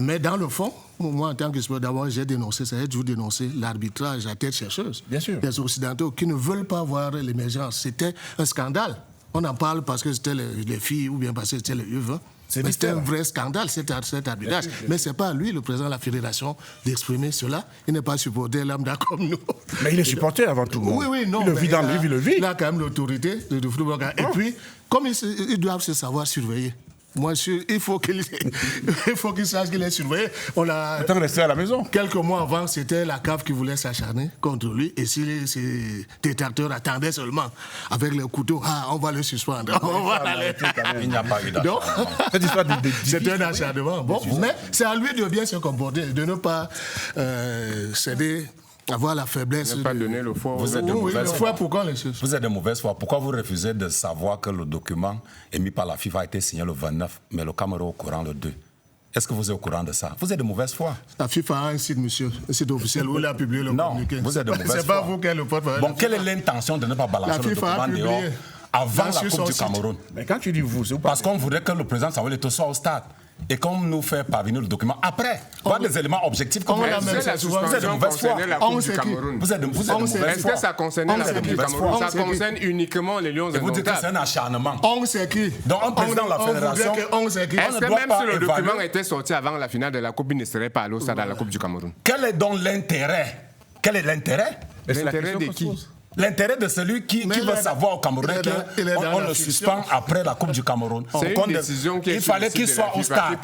mais dans le fond, moi en tant que sport, d'abord j'ai dénoncé, ça a toujours dénoncé l'arbitrage à tête chercheuse. Bien sûr. Des Occidentaux qui ne veulent pas voir l'émergence. C'était un scandale. On en parle parce que c'était les filles ou bien parce que c'était les U20. C'était un vrai scandale, cet arbitrage. Mais ce n'est pas lui, le président de la fédération, d'exprimer cela. Il n'est pas supporter lambda comme nous. Mais il est supporter avant tout le monde. Oui, non. Il le vit dans le livre, il le vit. Il a quand même l'autorité de football. Et puis, comme ils doivent se savoir surveiller. Moi, il faut qu'il sache qu'il est surveillé. Attends, rester à la maison. Quelques mois avant, c'était la CAF qui voulait s'acharner contre lui. Et si ces détracteurs attendaient seulement avec le couteau, on va le suspendre. Il n'y a pas eu d'acharnement. C'est un acharnement. Bon, mais c'est à lui de bien se comporter, de ne pas céder. Avoir la faiblesse. Ne pas donner le foi. Vous êtes de mauvaise foi. Pourquoi les choses? Vous êtes de mauvaise foi. Pourquoi vous refusez de savoir que le document émis par la FIFA a été signé le 29, mais le Cameroun est au courant le 2? Est-ce que vous êtes au courant de ça? Vous êtes de mauvaise foi. La FIFA a un site, monsieur, un site officiel où il a publié le communiqué. Non, vous êtes de mauvaise foi. C'est pas vous qui êtes le porte-parole. Bon, quelle est l'intention de ne pas balancer le document dehors avant la Coupe du Cameroun? Mais quand tu dis vous, c'est où? Parce qu'on voudrait que le président Samuel Eto'o soit au stade. Et comme nous fait parvenir le document après, pas des éléments objectifs comme vous êtes de mauvaise foi. Vous êtes de mauvaise foi. Est-ce que ça concernait la Coupe du Cameroun? Ça concerne uniquement les Lions indomptables. Vous dites que c'est un acharnement. On sait qui? Donc un président de la fédération. Est-ce que même si le document était sorti avant la finale de la Coupe, il ne serait pas allé au stade à la Coupe du Cameroun? Quel est donc l'intérêt? Quel est l'intérêt? L'intérêt de qui? L'intérêt de celui qui veut savoir au Cameroun qu'on le suspend après la Coupe du Cameroun. C'est une décision qui est il fallait qu'il soit au stade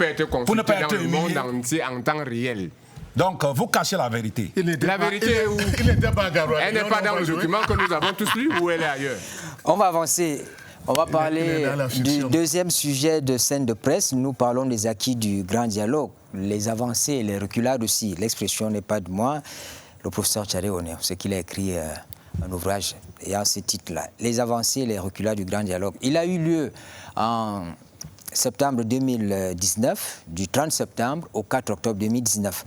pour ne pas être humilié dans le monde entier en temps réel. Donc, vous cachez la vérité. La vérité est où? Elle n'est pas dans le document que nous avons tous lu ou elle est ailleurs? On va avancer. On va parler du deuxième sujet de scène de presse. Nous parlons des acquis du grand dialogue, les avancées et les reculades aussi. L'expression n'est pas de moi. Le professeur Tcharéoné, ce qu'il a écrit un ouvrage ayant ce titre-là, les avancées et les reculades du grand dialogue. Il a eu lieu en septembre 2019, du 30 septembre au 4 octobre 2019.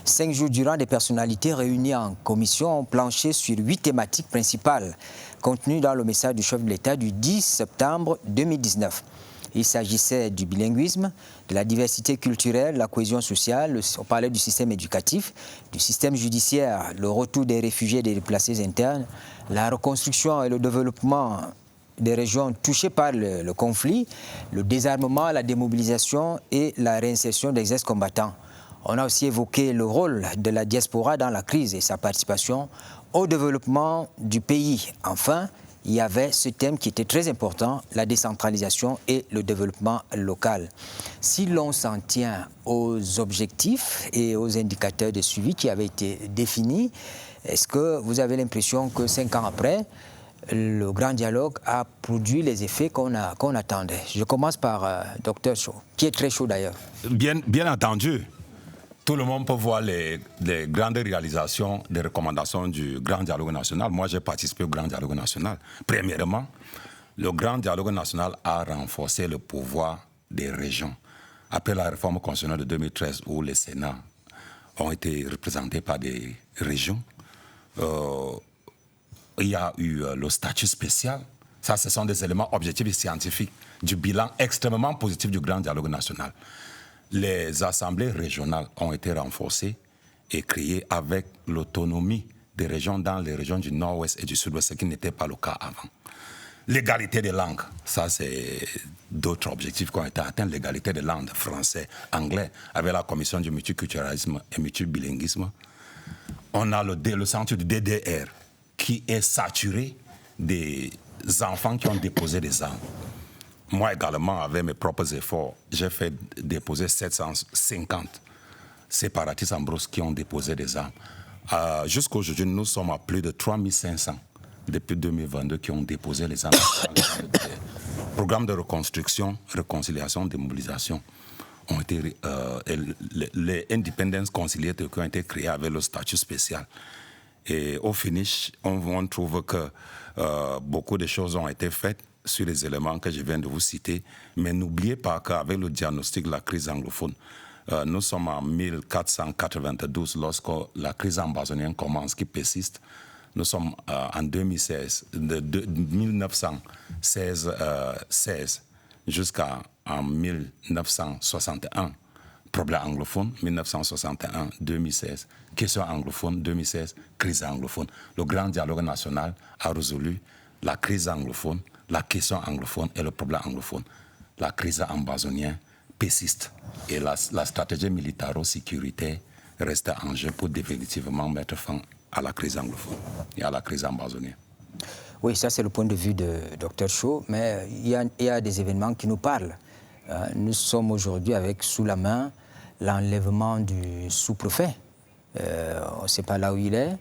5 jours durant, des personnalités réunies en commission ont planché sur 8 thématiques principales contenues dans le message du chef de l'État du 10 septembre 2019. Il s'agissait du bilinguisme, de la diversité culturelle, la cohésion sociale, on parlait du système éducatif, du système judiciaire, le retour des réfugiés et des déplacés internes, la reconstruction et le développement des régions touchées par le conflit, le désarmement, la démobilisation et la réinsertion des ex-combattants. On a aussi évoqué le rôle de la diaspora dans la crise et sa participation au développement du pays. Enfin, il y avait ce thème qui était très important, la décentralisation et le développement local. Si l'on s'en tient aux objectifs et aux indicateurs de suivi qui avaient été définis, est-ce que vous avez l'impression que 5 ans après, le grand dialogue a produit les effets qu'on attendait? Je commence par Dr Chaud, qui est très chaud d'ailleurs. Bien entendu. Tout le monde peut voir les grandes réalisations des recommandations du Grand Dialogue National. Moi, j'ai participé au Grand Dialogue National. Premièrement, le Grand Dialogue National a renforcé le pouvoir des régions. Après la réforme constitutionnelle de 2013, où les Sénats ont été représentés par des régions, il y a eu le statut spécial. Ça, ce sont des éléments objectifs et scientifiques du bilan extrêmement positif du Grand Dialogue National. Les assemblées régionales ont été renforcées et créées avec l'autonomie des régions dans les régions du nord-ouest et du sud-ouest, ce qui n'était pas le cas avant. L'égalité des langues, ça c'est d'autres objectifs qui ont été atteints. L'égalité des langues, français, anglais, avec la commission du multiculturalisme et multibilinguisme. On a le centre du DDR qui est saturé des enfants qui ont déposé des armes. Moi également, avec mes propres efforts, j'ai fait déposer 750 séparatistes en brousse qui ont déposé des armes. Jusqu'à aujourd'hui, nous sommes à plus de 3500 depuis 2022 qui ont déposé les armes. Programmes de reconstruction, réconciliation, démobilisation ont été... les Independence Conciliators qui ont été créés avec le statut spécial. Et au finish, on trouve que beaucoup de choses ont été faites sur les éléments que je viens de vous citer. Mais n'oubliez pas qu'avec le diagnostic de la crise anglophone, nous sommes en 1492 lorsque la crise amazonienne commence, qui persiste. Nous sommes en 2016, de 1916 jusqu'à 1961. Problème anglophone, 1961, 2016. Question anglophone, 2016, crise anglophone. Le Grand Dialogue National a résolu la crise anglophone, la question anglophone et le problème anglophone. La crise amazonienne persiste. Et la stratégie militaro-sécuritaire reste un jeu pour définitivement mettre fin à la crise anglophone et à la crise amazonienne. Oui, ça c'est le point de vue de Dr Cho, mais il y a des événements qui nous parlent. Nous sommes aujourd'hui avec sous la main l'enlèvement du sous-préfet. On ne sait pas là où il est.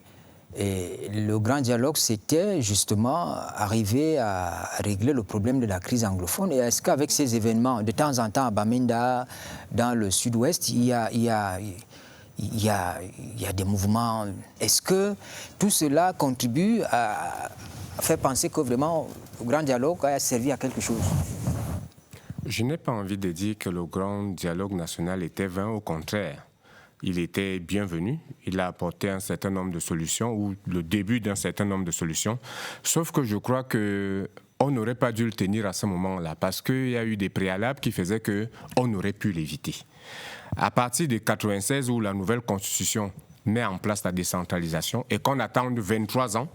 Et le grand dialogue, c'était justement arriver à régler le problème de la crise anglophone. Et est-ce qu'avec ces événements, de temps en temps à Bamenda, dans le sud-ouest, il y a des mouvements? Est-ce que tout cela contribue à faire penser que vraiment le grand dialogue a servi à quelque chose? Je n'ai pas envie de dire que le grand dialogue national était vain, au contraire. Il était bienvenu, il a apporté un certain nombre de solutions, ou le début d'un certain nombre de solutions, sauf que je crois qu'on n'aurait pas dû le tenir à ce moment-là, parce qu'il y a eu des préalables qui faisaient qu'on aurait pu l'éviter. À partir de 1996, où la nouvelle constitution met en place la décentralisation, et qu'on attend 23 ans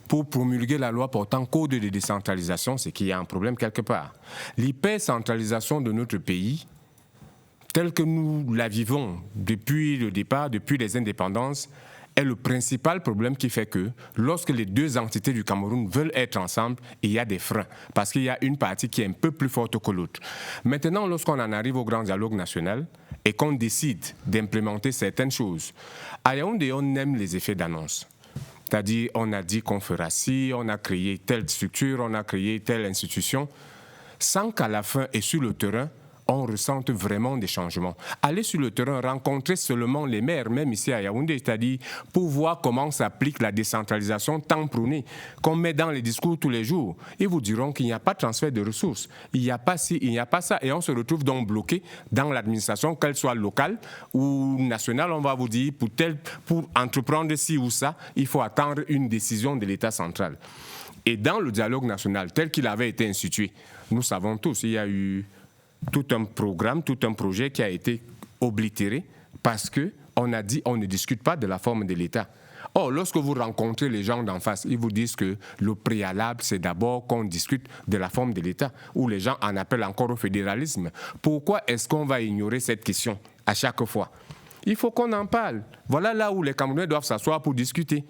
pour promulguer la loi portant code de décentralisation, c'est qu'il y a un problème quelque part. L'hypercentralisation de notre pays, telle que nous la vivons depuis le départ, depuis les indépendances, est le principal problème qui fait que lorsque les deux entités du Cameroun veulent être ensemble, il y a des freins, parce qu'il y a une partie qui est un peu plus forte que l'autre. Maintenant, lorsqu'on en arrive au grand dialogue national et qu'on décide d'implémenter certaines choses, à Yaoundé, on aime les effets d'annonce. C'est-à-dire, on a dit qu'on fera ci, on a créé telle structure, on a créé telle institution, sans qu'à la fin et sur le terrain, on ressente vraiment des changements. Aller sur le terrain, rencontrer seulement les maires, même ici à Yaoundé, c'est-à-dire pour voir comment s'applique la décentralisation tant prônée, qu'on met dans les discours tous les jours. Ils vous diront qu'il n'y a pas de transfert de ressources, il n'y a pas ci, il n'y a pas ça, et on se retrouve donc bloqué dans l'administration, qu'elle soit locale ou nationale. On va vous dire, pour entreprendre ci ou ça, il faut attendre une décision de l'État central. Et dans le dialogue national, tel qu'il avait été institué, nous savons tous, il y a eu tout un programme, tout un projet qui a été oblitéré parce qu'on a dit on ne discute pas de la forme de l'État. Or, lorsque vous rencontrez les gens d'en face, ils vous disent que le préalable, c'est d'abord qu'on discute de la forme de l'État, où les gens en appellent encore au fédéralisme. Pourquoi est-ce qu'on va ignorer cette question à chaque fois? Il faut qu'on en parle. Voilà là où les Camerounais doivent s'asseoir pour discuter.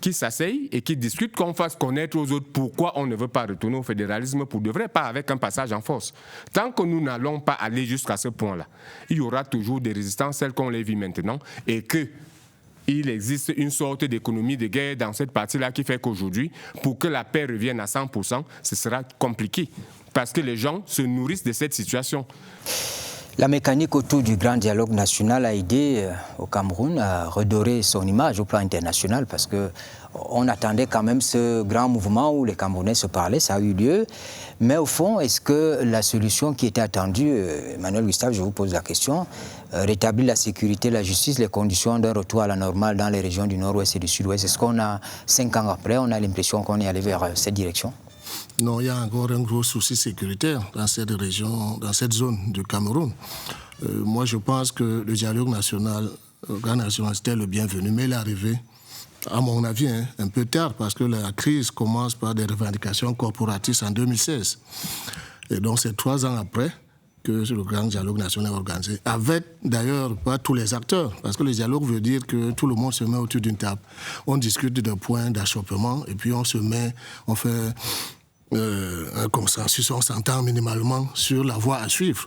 Qui s'asseyent et qui discutent, qu'on fasse connaître aux autres pourquoi on ne veut pas retourner au fédéralisme pour de vrai, pas avec un passage en force. Tant que nous n'allons pas aller jusqu'à ce point-là, il y aura toujours des résistances, celles qu'on les vit maintenant, et qu'il existe une sorte d'économie de guerre dans cette partie-là qui fait qu'aujourd'hui, pour que la paix revienne à 100%, ce sera compliqué, parce que les gens se nourrissent de cette situation. La mécanique autour du grand dialogue national a aidé au Cameroun à redorer son image au plan international, parce qu'on attendait quand même ce grand mouvement où les Camerounais se parlaient, ça a eu lieu. Mais au fond, est-ce que la solution qui était attendue, Emmanuel Gustave, je vous pose la question, rétablir la sécurité, la justice, les conditions d'un retour à la normale dans les régions du nord-ouest et du sud-ouest, est-ce qu'on a 5 ans après, on a l'impression qu'on est allé vers cette direction? Non, il y a encore un gros souci sécuritaire dans cette région, dans cette zone du Cameroun. Moi, je pense que le dialogue national, c'était le bienvenu, mais il est arrivé, à mon avis, un peu tard, parce que la crise commence par des revendications corporatistes en 2016. Et donc, c'est 3 ans après que le grand dialogue national est organisé, avec d'ailleurs pas tous les acteurs, parce que le dialogue veut dire que tout le monde se met autour d'une table. On discute de points d'achoppement, et puis on fait un consensus, on s'entend minimalement sur la voie à suivre.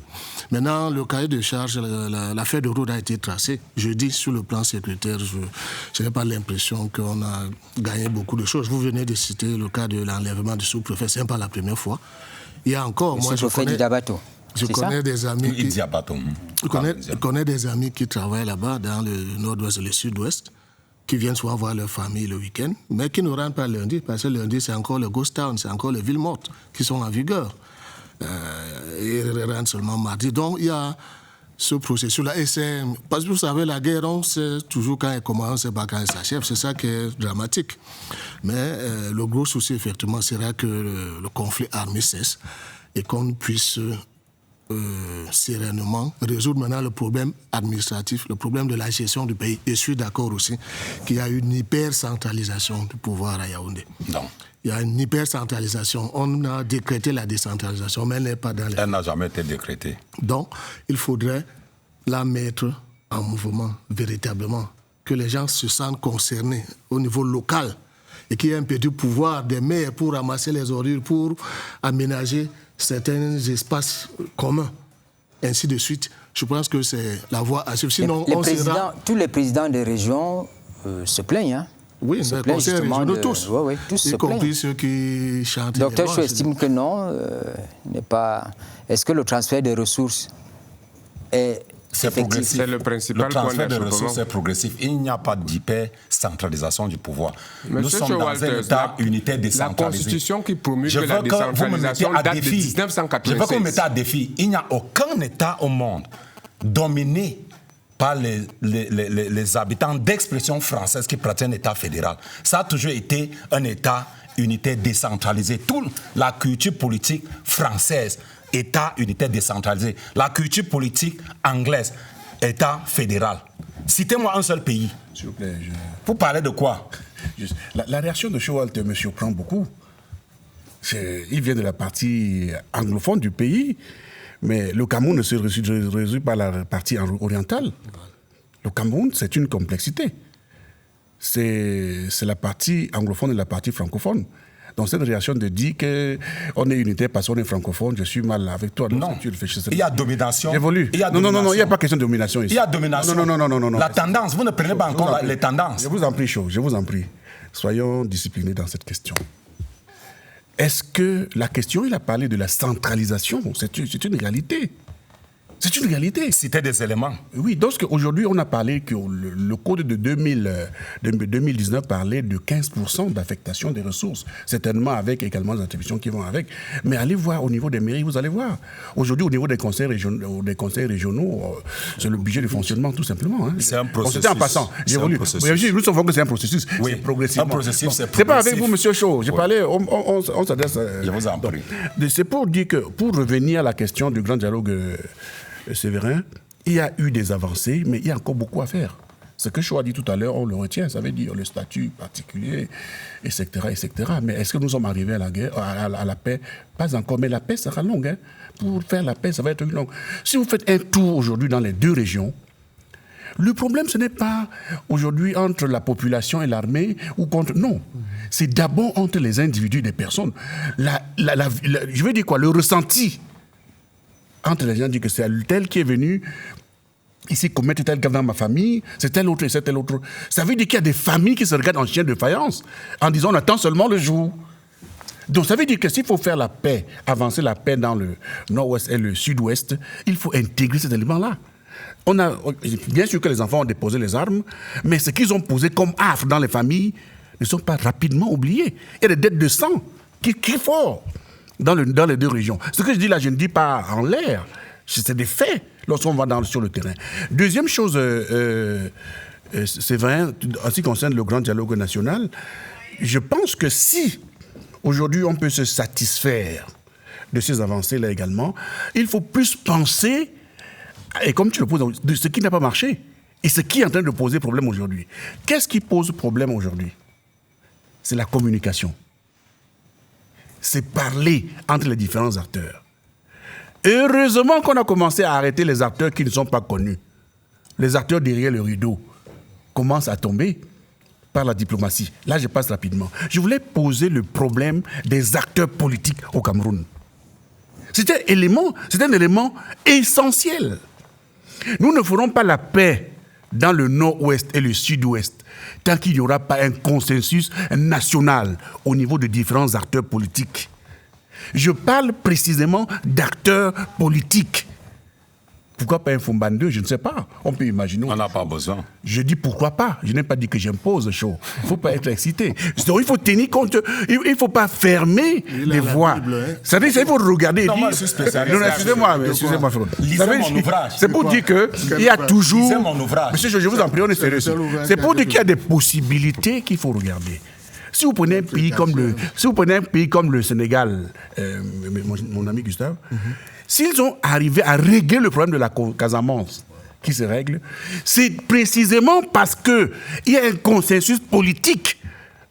Maintenant, le cahier de charge, la feuille de route a été tracée. Je dis sur le plan sécuritaire, je n'ai pas l'impression qu'on a gagné beaucoup de choses. Vous venez de citer le cas de l'enlèvement du sous-préfet, ce n'est pas la première fois. Il y a encore, moi je connais des amis connais des amis qui travaillent là-bas dans le nord-ouest et le sud-ouest, qui viennent souvent voir leur famille le week-end, mais qui ne rentrent pas lundi, parce que lundi, c'est encore le ghost town, c'est encore les villes mortes qui sont en vigueur. Ils rentrent seulement mardi. Donc, il y a ce processus-là. Et parce que vous savez, la guerre, on sait toujours quand elle commence, on ne sait pas quand elle s'achève. C'est ça qui est dramatique. Mais le gros souci, effectivement, sera que le conflit armé cesse et qu'on puisse sereinement, résoudre maintenant le problème administratif, le problème de la gestion du pays. Et je suis d'accord aussi qu'il y a une hyper-centralisation du pouvoir à Yaoundé. Non. Il y a une hyper-centralisation. On a décrété la décentralisation, mais elle n'est pas dans les... Elle n'a jamais été décrétée. Donc, il faudrait la mettre en mouvement véritablement, que les gens se sentent concernés au niveau local et qu'il y ait un peu du pouvoir des maires pour ramasser les ordures, pour aménager certains espaces communs, ainsi de suite. Je pense que c'est la voie à suivre. Sinon, tous les présidents des régions se plaignent, hein? Oui, les conseils régionaux, tous. Oui, tous y compris ceux qui chantent. Docteur, je estime que non, n'est pas... Est-ce que le transfert des ressources est... C'est progressif. C'est le principal point transfert de ressources est progressif. Il n'y a pas d'hyper-centralisation du pouvoir. Nous sommes dans un État unitaire décentralisé. La Constitution qui promulgue la décentralisation date de 1986. Je veux que vous mettez à défi. Il n'y a aucun État au monde dominé par les habitants d'expression française qui pratiquent un État fédéral. Ça a toujours été un État unitaire décentralisé. Toute la culture politique française, État unitaire décentralisé. La culture politique anglaise, État fédéral. Citez-moi un seul pays. S'il vous plaît, Vous parlez de quoi? La réaction de Showalter me surprend beaucoup. Il vient de la partie anglophone du pays, mais le Cameroun ne se résout pas la partie orientale. Le Cameroun, c'est une complexité. C'est la partie anglophone et la partie francophone. Donc cette réaction de dire qu'on est unitaire parce qu'on est francophone, je suis mal avec toi. Non, il y a domination. Évolue. Non, il n'y a pas question de domination ici. Il y a domination. Non. La tendance, vous ne prenez pas encore les tendances. Je vous en prie, je vous en prie. Soyons disciplinés dans cette question. Est-ce que la question, il a parlé de la centralisation, c'est une réalité. C'est une réalité. Citer des éléments. Oui, donc aujourd'hui, on a parlé que le code de 2019 parlait de 15% d'affectation des ressources, certainement avec également des attributions qui vont avec. Mais allez voir au niveau des mairies, vous allez voir. Aujourd'hui, au niveau des conseils régionaux, c'est le budget de fonctionnement tout simplement. Hein. C'est un processus. C'était en passant. Nous savons que c'est un processus. Oui, c'est progressivement. Un processus, c'est progressif. C'est pas avec vous, monsieur Chaud. J'ai parlé, on s'adresse. Je vous en prie. C'est pour dire que, pour revenir à la question du grand dialogue Séverin, il y a eu des avancées, mais il y a encore beaucoup à faire. Ce que Chaud a dit tout à l'heure, on le retient, ça veut dire le statut particulier, etc., etc. Mais est-ce que nous sommes arrivés à la guerre, à la paix? Pas encore, mais la paix sera longue. Hein. Pour faire la paix, ça va être longue. Si vous faites un tour aujourd'hui dans les deux régions, le problème, ce n'est pas aujourd'hui entre la population et l'armée ou contre... Non, c'est d'abord entre les individus, des personnes. Je veux dire quoi? Le ressenti entre les gens disent que c'est tel qui est venu ici commettre tel cas dans ma famille, c'est tel autre et c'est tel autre. Ça veut dire qu'il y a des familles qui se regardent en chien de faïence en disant on attend seulement le jour. Donc ça veut dire que s'il faut faire la paix, avancer la paix dans le nord-ouest et le sud-ouest, il faut intégrer cet élément-là. Bien sûr que les enfants ont déposé les armes, mais ce qu'ils ont posé comme affre dans les familles ne sont pas rapidement oubliés. Il y a des dettes de sang qui crient fort dans les deux régions. Ce que je dis là, je ne dis pas en l'air. C'est des faits lorsqu'on va sur le terrain. Deuxième chose, c'est vrai, en ce qui concerne le grand dialogue national, je pense que si aujourd'hui on peut se satisfaire de ces avancées-là également, il faut plus penser, et comme tu le poses, de ce qui n'a pas marché et ce qui est en train de poser problème aujourd'hui. Qu'est-ce qui pose problème aujourd'hui? C'est la communication. C'est parler entre les différents acteurs. Heureusement qu'on a commencé à arrêter les acteurs qui ne sont pas connus. Les acteurs derrière le rideau commencent à tomber par la diplomatie. Là, je passe rapidement. Je voulais poser le problème des acteurs politiques au Cameroun. C'est un élément essentiel. Nous ne ferons pas la paix dans le nord-ouest et le sud-ouest tant qu'il n'y aura pas un consensus national au niveau de différents acteurs politiques. Je parle précisément d'acteurs politiques. Pourquoi pas un Fumban 2? Je ne sais pas. On peut imaginer. On n'a pas besoin. Je dis pourquoi pas. Je n'ai pas dit que j'impose chaud. Il ne faut pas être excité. Donc, il faut tenir compte. Il ne faut pas fermer les voies. Ça veut dire qu'il faut regarder. Non, moi, je suis spécialiste. Non, excusez-moi, frère. Lisez mon ouvrage. C'est pour dire qu'il y a toujours. Lisez mon ouvrage. Monsieur, je vous en prie, on est sérieux. C'est pour dire qu'il y a des possibilités qu'il faut regarder. Si vous prenez un pays comme le Sénégal, mon ami Gustave, s'ils ont arrivé à régler le problème de la Casamance, qui se règle, c'est précisément parce qu'il y a un consensus politique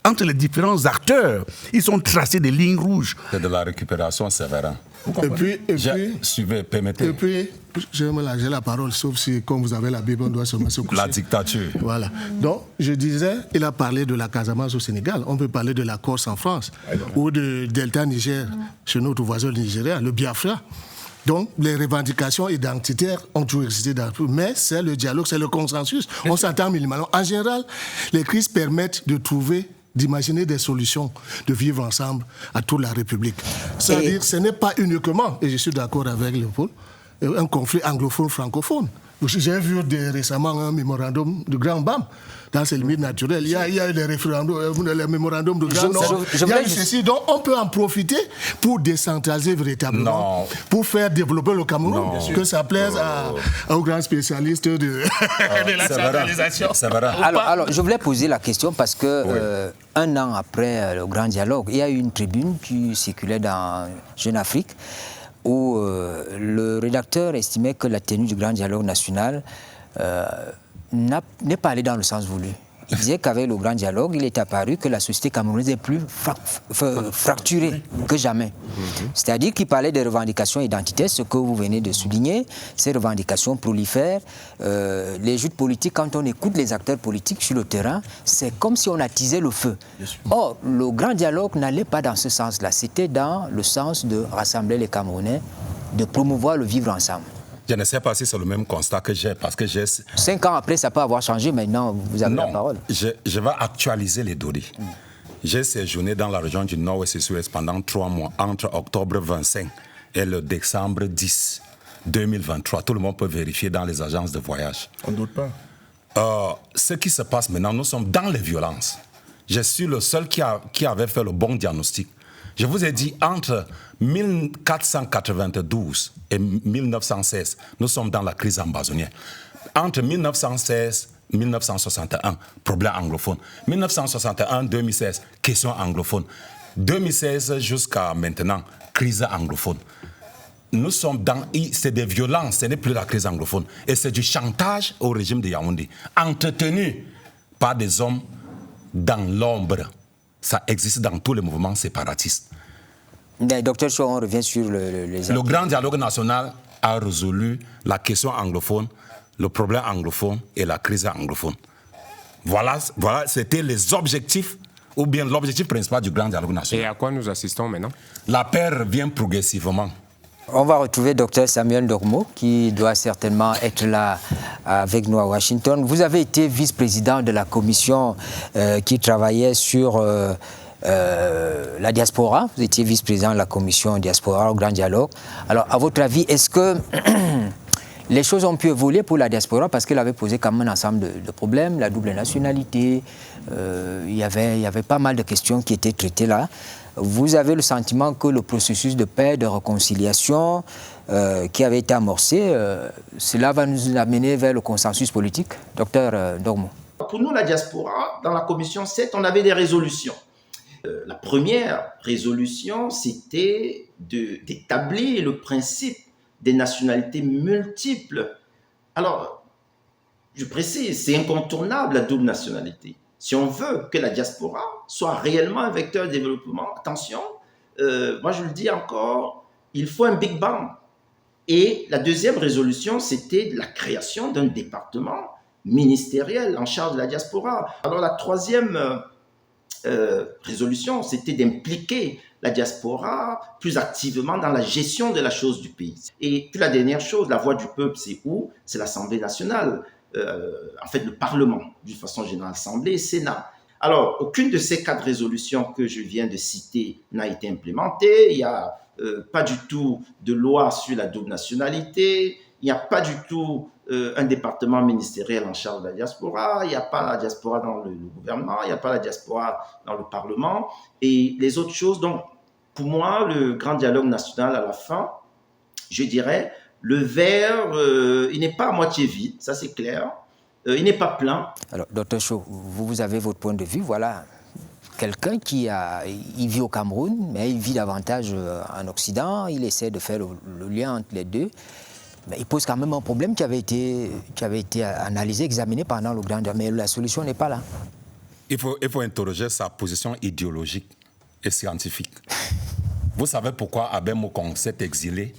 entre les différents acteurs. Ils ont tracé des lignes rouges. C'est de la récupération sévère. Et puis, suivez, permettez. Et puis, je vais me lâcher la parole, sauf si, comme vous avez la Bible, on doit se coucher. La dictature. Voilà. Donc, je disais, il a parlé de la Casamance au Sénégal. On peut parler de la Corse en France, ou de Delta Niger, chez notre voisin Nigeria, le Biafra. Donc, les revendications identitaires ont toujours existé dans tout, mais c'est le dialogue, c'est le consensus. On s'entend minimalement. En général, les crises permettent de trouver, d'imaginer des solutions, de vivre ensemble à toute la République. C'est-à-dire, ce n'est pas uniquement, et je suis d'accord avec Léopold, un conflit anglophone-francophone. J'ai vu récemment un mémorandum de Grand Bam dans ses limites naturelles. Il y a des référendums, les mémorandums de Grand Nord. Il y a ceci, donc on peut en profiter pour décentraliser véritablement, pour faire développer le Cameroun, que ça plaise aux grands spécialistes de la centralisation. Alors, je voulais poser la question parce que un an après le grand dialogue, il y a eu une tribune qui circulait dans Jeune Afrique où le rédacteur estimait que la tenue du grand dialogue national n'est pas allée dans le sens voulu. Il disait qu'avec le grand dialogue, il est apparu que la société camerounaise est plus fracturée que jamais. C'est-à-dire qu'il parlait des revendications identitaires, ce que vous venez de souligner, ces revendications prolifèrent. Les joutes politiques, quand on écoute les acteurs politiques sur le terrain, c'est comme si on attisait le feu. Or, le grand dialogue n'allait pas dans ce sens-là. C'était dans le sens de rassembler les Camerounais, de promouvoir le vivre ensemble. Je ne sais pas si c'est le même constat que j'ai, parce que j'ai... 5 ans après, ça peut avoir changé, maintenant vous avez la parole. Je vais actualiser les données. J'ai séjourné dans la région du Nord-Ouest et Sud-Ouest pendant 3 mois, entre octobre 25 et le décembre 10, 2023. Tout le monde peut vérifier dans les agences de voyage. On ne doute pas. Ce qui se passe maintenant, nous sommes dans les violences. Je suis le seul qui avait fait le bon diagnostic. Je vous ai dit, entre 1492 et 1916, nous sommes dans la crise ambazonienne. Entre 1916 et 1961, problème anglophone. 1961-2016, question anglophone. 2016 jusqu'à maintenant, crise anglophone. Nous sommes dans... C'est des violences, ce n'est plus la crise anglophone. Et c'est du chantage au régime de Yaoundé, entretenu par des hommes dans l'ombre. Ça existe dans tous les mouvements séparatistes. Mais, Docteur Cho, on revient sur les... Le grand dialogue national a résolu la question anglophone, le problème anglophone et la crise anglophone. Voilà, c'était les objectifs, ou bien l'objectif principal du grand dialogue national. Et à quoi nous assistons maintenant? La paix revient progressivement. On va retrouver Dr Samuel Ndogmo, qui doit certainement être là avec nous à Washington. Vous avez été vice-président de la commission qui travaillait sur la diaspora. Vous étiez vice-président de la commission diaspora au Grand Dialogue. Alors, à votre avis, est-ce que les choses ont pu évoluer pour la diaspora parce qu'elle avait posé quand même un ensemble de problèmes, la double nationalité, il y avait pas mal de questions qui étaient traitées là. Vous avez le sentiment que le processus de paix, de réconciliation qui avait été amorcé, cela va nous amener vers le consensus politique? Docteur Ndogmo. Pour nous, la diaspora, dans la commission 7, on avait des résolutions. La première résolution, c'était d'établir le principe des nationalités multiples. Alors, je précise, c'est incontournable la double nationalité. Si on veut que la diaspora soit réellement un vecteur de développement, attention, moi je le dis encore, il faut un Big Bang. Et la deuxième résolution, c'était la création d'un département ministériel en charge de la diaspora. Alors la troisième résolution, c'était d'impliquer la diaspora plus activement dans la gestion de la chose du pays. Et puis la dernière chose, la voix du peuple, c'est où? C'est l'Assemblée nationale. En fait, le Parlement, d'une façon générale, Assemblée et Sénat. Alors, aucune de ces 4 résolutions que je viens de citer n'a été implémentée. Il n'y a pas du tout de loi sur la double nationalité. Il n'y a pas du tout un département ministériel en charge de la diaspora. Il n'y a pas la diaspora dans le gouvernement. Il n'y a pas la diaspora dans le Parlement. Et les autres choses. Donc, pour moi, le grand dialogue national, à la fin, je dirais, le verre, il n'est pas à moitié vide, ça c'est clair. Il n'est pas plein. Alors, Dr Cho, vous avez votre point de vue, voilà quelqu'un il vit au Cameroun, mais il vit davantage en Occident. Il essaie de faire le lien entre les deux. Mais il pose quand même un problème qui avait été analysé, examiné pendant le Grand Dialogue. Mais la solution n'est pas là. Il faut interroger sa position idéologique et scientifique. Vous savez pourquoi Abbé Mokong s'est exilé?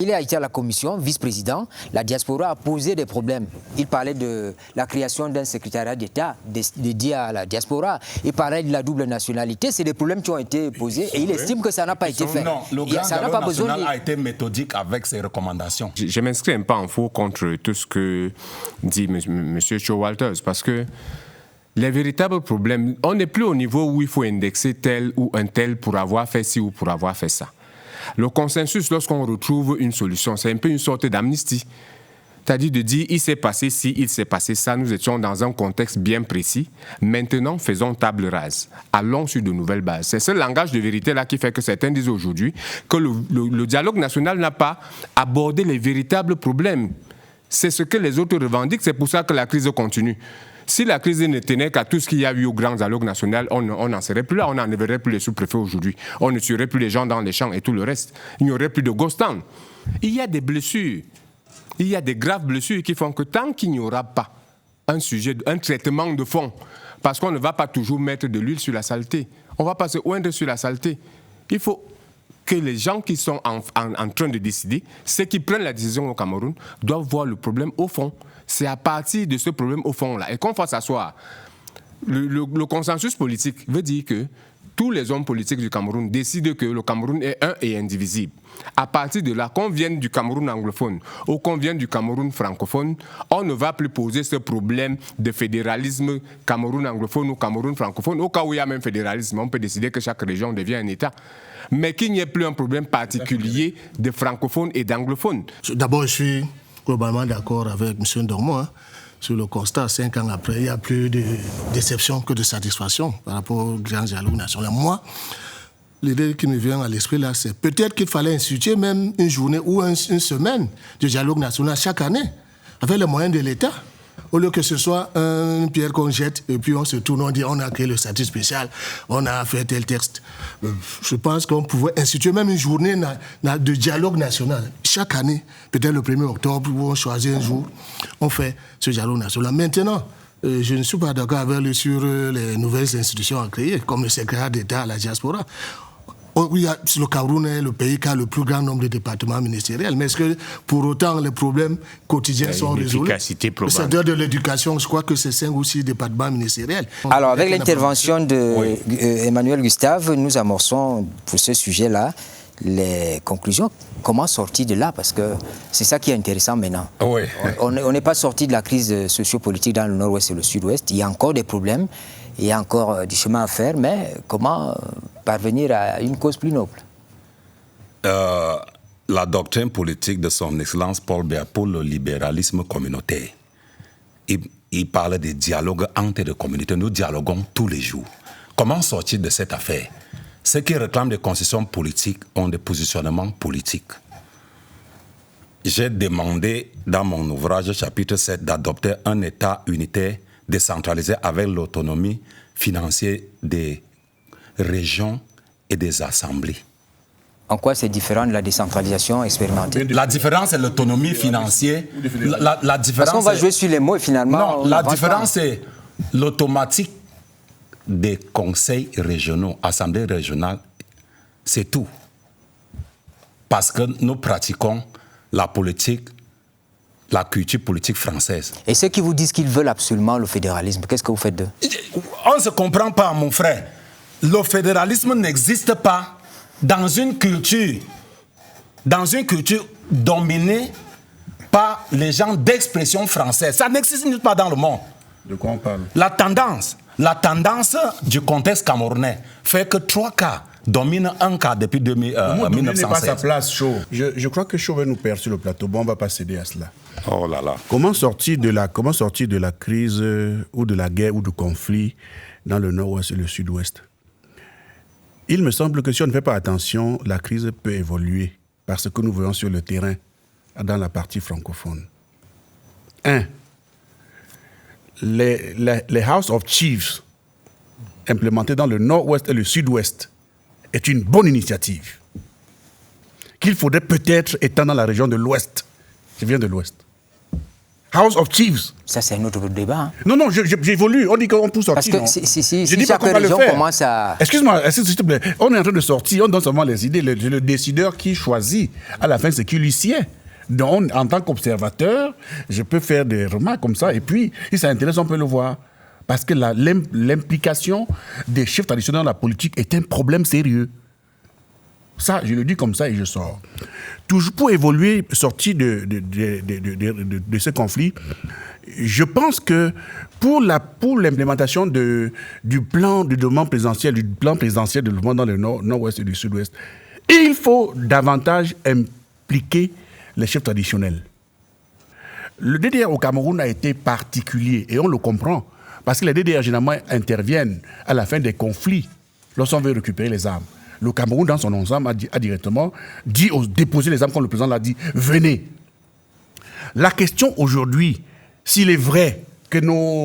Il a été à la commission, vice-président. La diaspora a posé des problèmes. Il parlait de la création d'un secrétariat d'État dédié à la diaspora. Il parlait de la double nationalité. C'est des problèmes qui ont été posés et il estime que ça n'a pas été fait. Non, le Grand Dialogue national a été méthodique avec ses recommandations. Je m'inscris un peu en faux contre tout ce que dit M. Showalters parce que les véritables problèmes, on n'est plus au niveau où il faut indexer tel ou un tel pour avoir fait ci ou pour avoir fait ça. Le consensus, lorsqu'on retrouve une solution, c'est un peu une sorte d'amnistie. C'est-à-dire de dire, il s'est passé ci, il s'est passé ça, nous étions dans un contexte bien précis. Maintenant, faisons table rase. Allons sur de nouvelles bases. C'est ce langage de vérité-là qui fait que certains disent aujourd'hui que le dialogue national n'a pas abordé les véritables problèmes. C'est ce que les autres revendiquent, c'est pour ça que la crise continue. Si la crise ne tenait qu'à tout ce qu'il y a eu au grand dialogue national, on n'en serait plus là, on n'enverrait plus les sous-préfets aujourd'hui, on ne tuerait plus les gens dans les champs et tout le reste. Il n'y aurait plus de ghost town. Il y a des blessures, il y a des graves blessures qui font que tant qu'il n'y aura pas un traitement de fond, parce qu'on ne va pas toujours mettre de l'huile sur la saleté, on ne va pas se oindre sur la saleté. Il faut que les gens qui sont en train de décider, ceux qui prennent la décision au Cameroun, doivent voir le problème au fond. C'est à partir de ce problème au fond-là. Et qu'on fasse s'asseoir. Le consensus politique veut dire que tous les hommes politiques du Cameroun décident que le Cameroun est un et indivisible. À partir de là, qu'on vienne du Cameroun anglophone ou qu'on vienne du Cameroun francophone, on ne va plus poser ce problème de fédéralisme Cameroun anglophone ou Cameroun francophone. Au cas où il y a même fédéralisme, on peut décider que chaque région devient un État. Mais qu'il n'y ait plus un problème particulier de francophone et d'anglophone. D'abord, je suis globalement d'accord avec M. Ndormo sur le constat. 5 ans après, il n'y a plus de déception que de satisfaction par rapport au grand dialogue national. Moi, l'idée qui me vient à l'esprit là, c'est peut-être qu'il fallait instituer même une journée ou une semaine de dialogue national chaque année, avec les moyens de l'État. Au lieu que ce soit une pierre qu'on jette et puis on se tourne, on dit on a créé le statut spécial, on a fait tel texte. Je pense qu'on pouvait instituer même une journée de dialogue national. Chaque année, peut-être le 1er octobre, où on choisit un jour, on fait ce dialogue national. Maintenant, je ne suis pas d'accord avec lui sur les nouvelles institutions à créer, comme le secrétaire d'État à la diaspora. Le Cameroun est le pays qui a le plus grand nombre de départements ministériels. Mais est-ce que pour autant les problèmes quotidiens sont résolus? Le secteur de l'éducation, je crois que c'est 5 ou 6 départements ministériels. Alors avec l'intervention d'Emmanuel Gustave, nous amorçons pour ce sujet-là les conclusions. Comment sortir de là? Parce que c'est ça qui est intéressant maintenant. Oui. On n'est pas sorti de la crise sociopolitique dans le nord-ouest et le sud-ouest. Il y a encore des problèmes. Il y a encore du chemin à faire, mais comment parvenir à une cause plus noble? La doctrine politique de son Excellence Paul Biya pour le libéralisme communautaire, il parle de dialogue entre les communautés. Nous dialoguons tous les jours. Comment sortir de cette affaire? Ceux qui réclament des concessions politiques ont des positionnements politiques. J'ai demandé dans mon ouvrage, chapitre 7, d'adopter un État unitaire décentralisé avec l'autonomie financière des régions et des assemblées. En quoi c'est différent de la décentralisation expérimentée? La différence, c'est l'autonomie financière. La différence, parce qu'on va jouer sur les mots et finalement... Non, la différence, c'est l'automatique des conseils régionaux, assemblées régionales, c'est tout. Parce que nous pratiquons la politique, la culture politique française. Et ceux qui vous disent qu'ils veulent absolument le fédéralisme, qu'est-ce que vous faites d'eux? On ne se comprend pas, mon frère. Le fédéralisme n'existe pas dans une culture dominée par les gens d'expression française. Ça n'existe pas dans le monde. De quoi on parle? La tendance du contexte camerounais fait que 3 cas dominent un cas depuis 1916. N'est pas sa place, Chaud. Je crois que Chaud va nous perdre sur le plateau. Bon, on ne va pas céder à cela. Oh là là. Comment sortir de la crise ou de la guerre ou du conflit dans le nord-ouest et le sud-ouest? Il me semble que si on ne fait pas attention, la crise peut évoluer par ce que nous voyons sur le terrain dans la partie francophone. 1. Les House of Chiefs implémentée dans le nord-ouest et le sud-ouest est une bonne initiative, qu'il faudrait peut-être étendre dans la région de l'ouest. Je viens de l'ouest. House of Chiefs. Ça, c'est un autre débat. Hein. Non, j'évolue. On dit qu'on peut sortir. Parce que si je dis chaque région commence à... Excuse-moi, s'il te plaît. On est en train de sortir, on donne seulement les idées. Le décideur qui choisit, à la fin, c'est qui lui sied. Donc, en tant qu'observateur, je peux faire des remarques comme ça. Et puis, si ça intéresse, on peut le voir. Parce que l'implication des chefs traditionnels dans la politique est un problème sérieux. Ça, je le dis comme ça et je sors. Toujours pour évoluer, sortir de ce conflit, je pense que pour l'implémentation du plan de développement présidentiel, du plan présidentiel de développement dans le nord-ouest et du sud-ouest, il faut davantage impliquer les chefs traditionnels. Le DDR au Cameroun a été particulier et on le comprend parce que les DDR généralement interviennent à la fin des conflits lorsqu'on veut récupérer les armes. Le Cameroun, dans son ensemble, a directement dit déposer les armes, comme le président l'a dit, venez. La question aujourd'hui, s'il est vrai que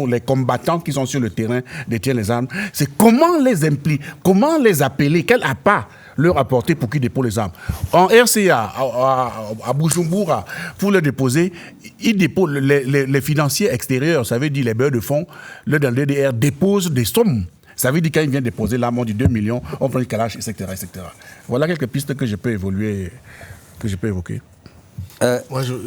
les combattants qui sont sur le terrain détiennent les armes, c'est comment les impliquer, comment les appeler, quel appât leur apporter pour qu'ils déposent les armes. En RCA, à Bujumbura, pour les déposer, ils déposent les financiers extérieurs, ça veut dire les bailleurs de fonds, dans le DDR déposent des sommes. Ça veut dire quand il vient déposer l'arme, on dit 2 millions, on prend le calage, etc., etc. Voilà quelques pistes que je peux évoluer, que je peux évoquer.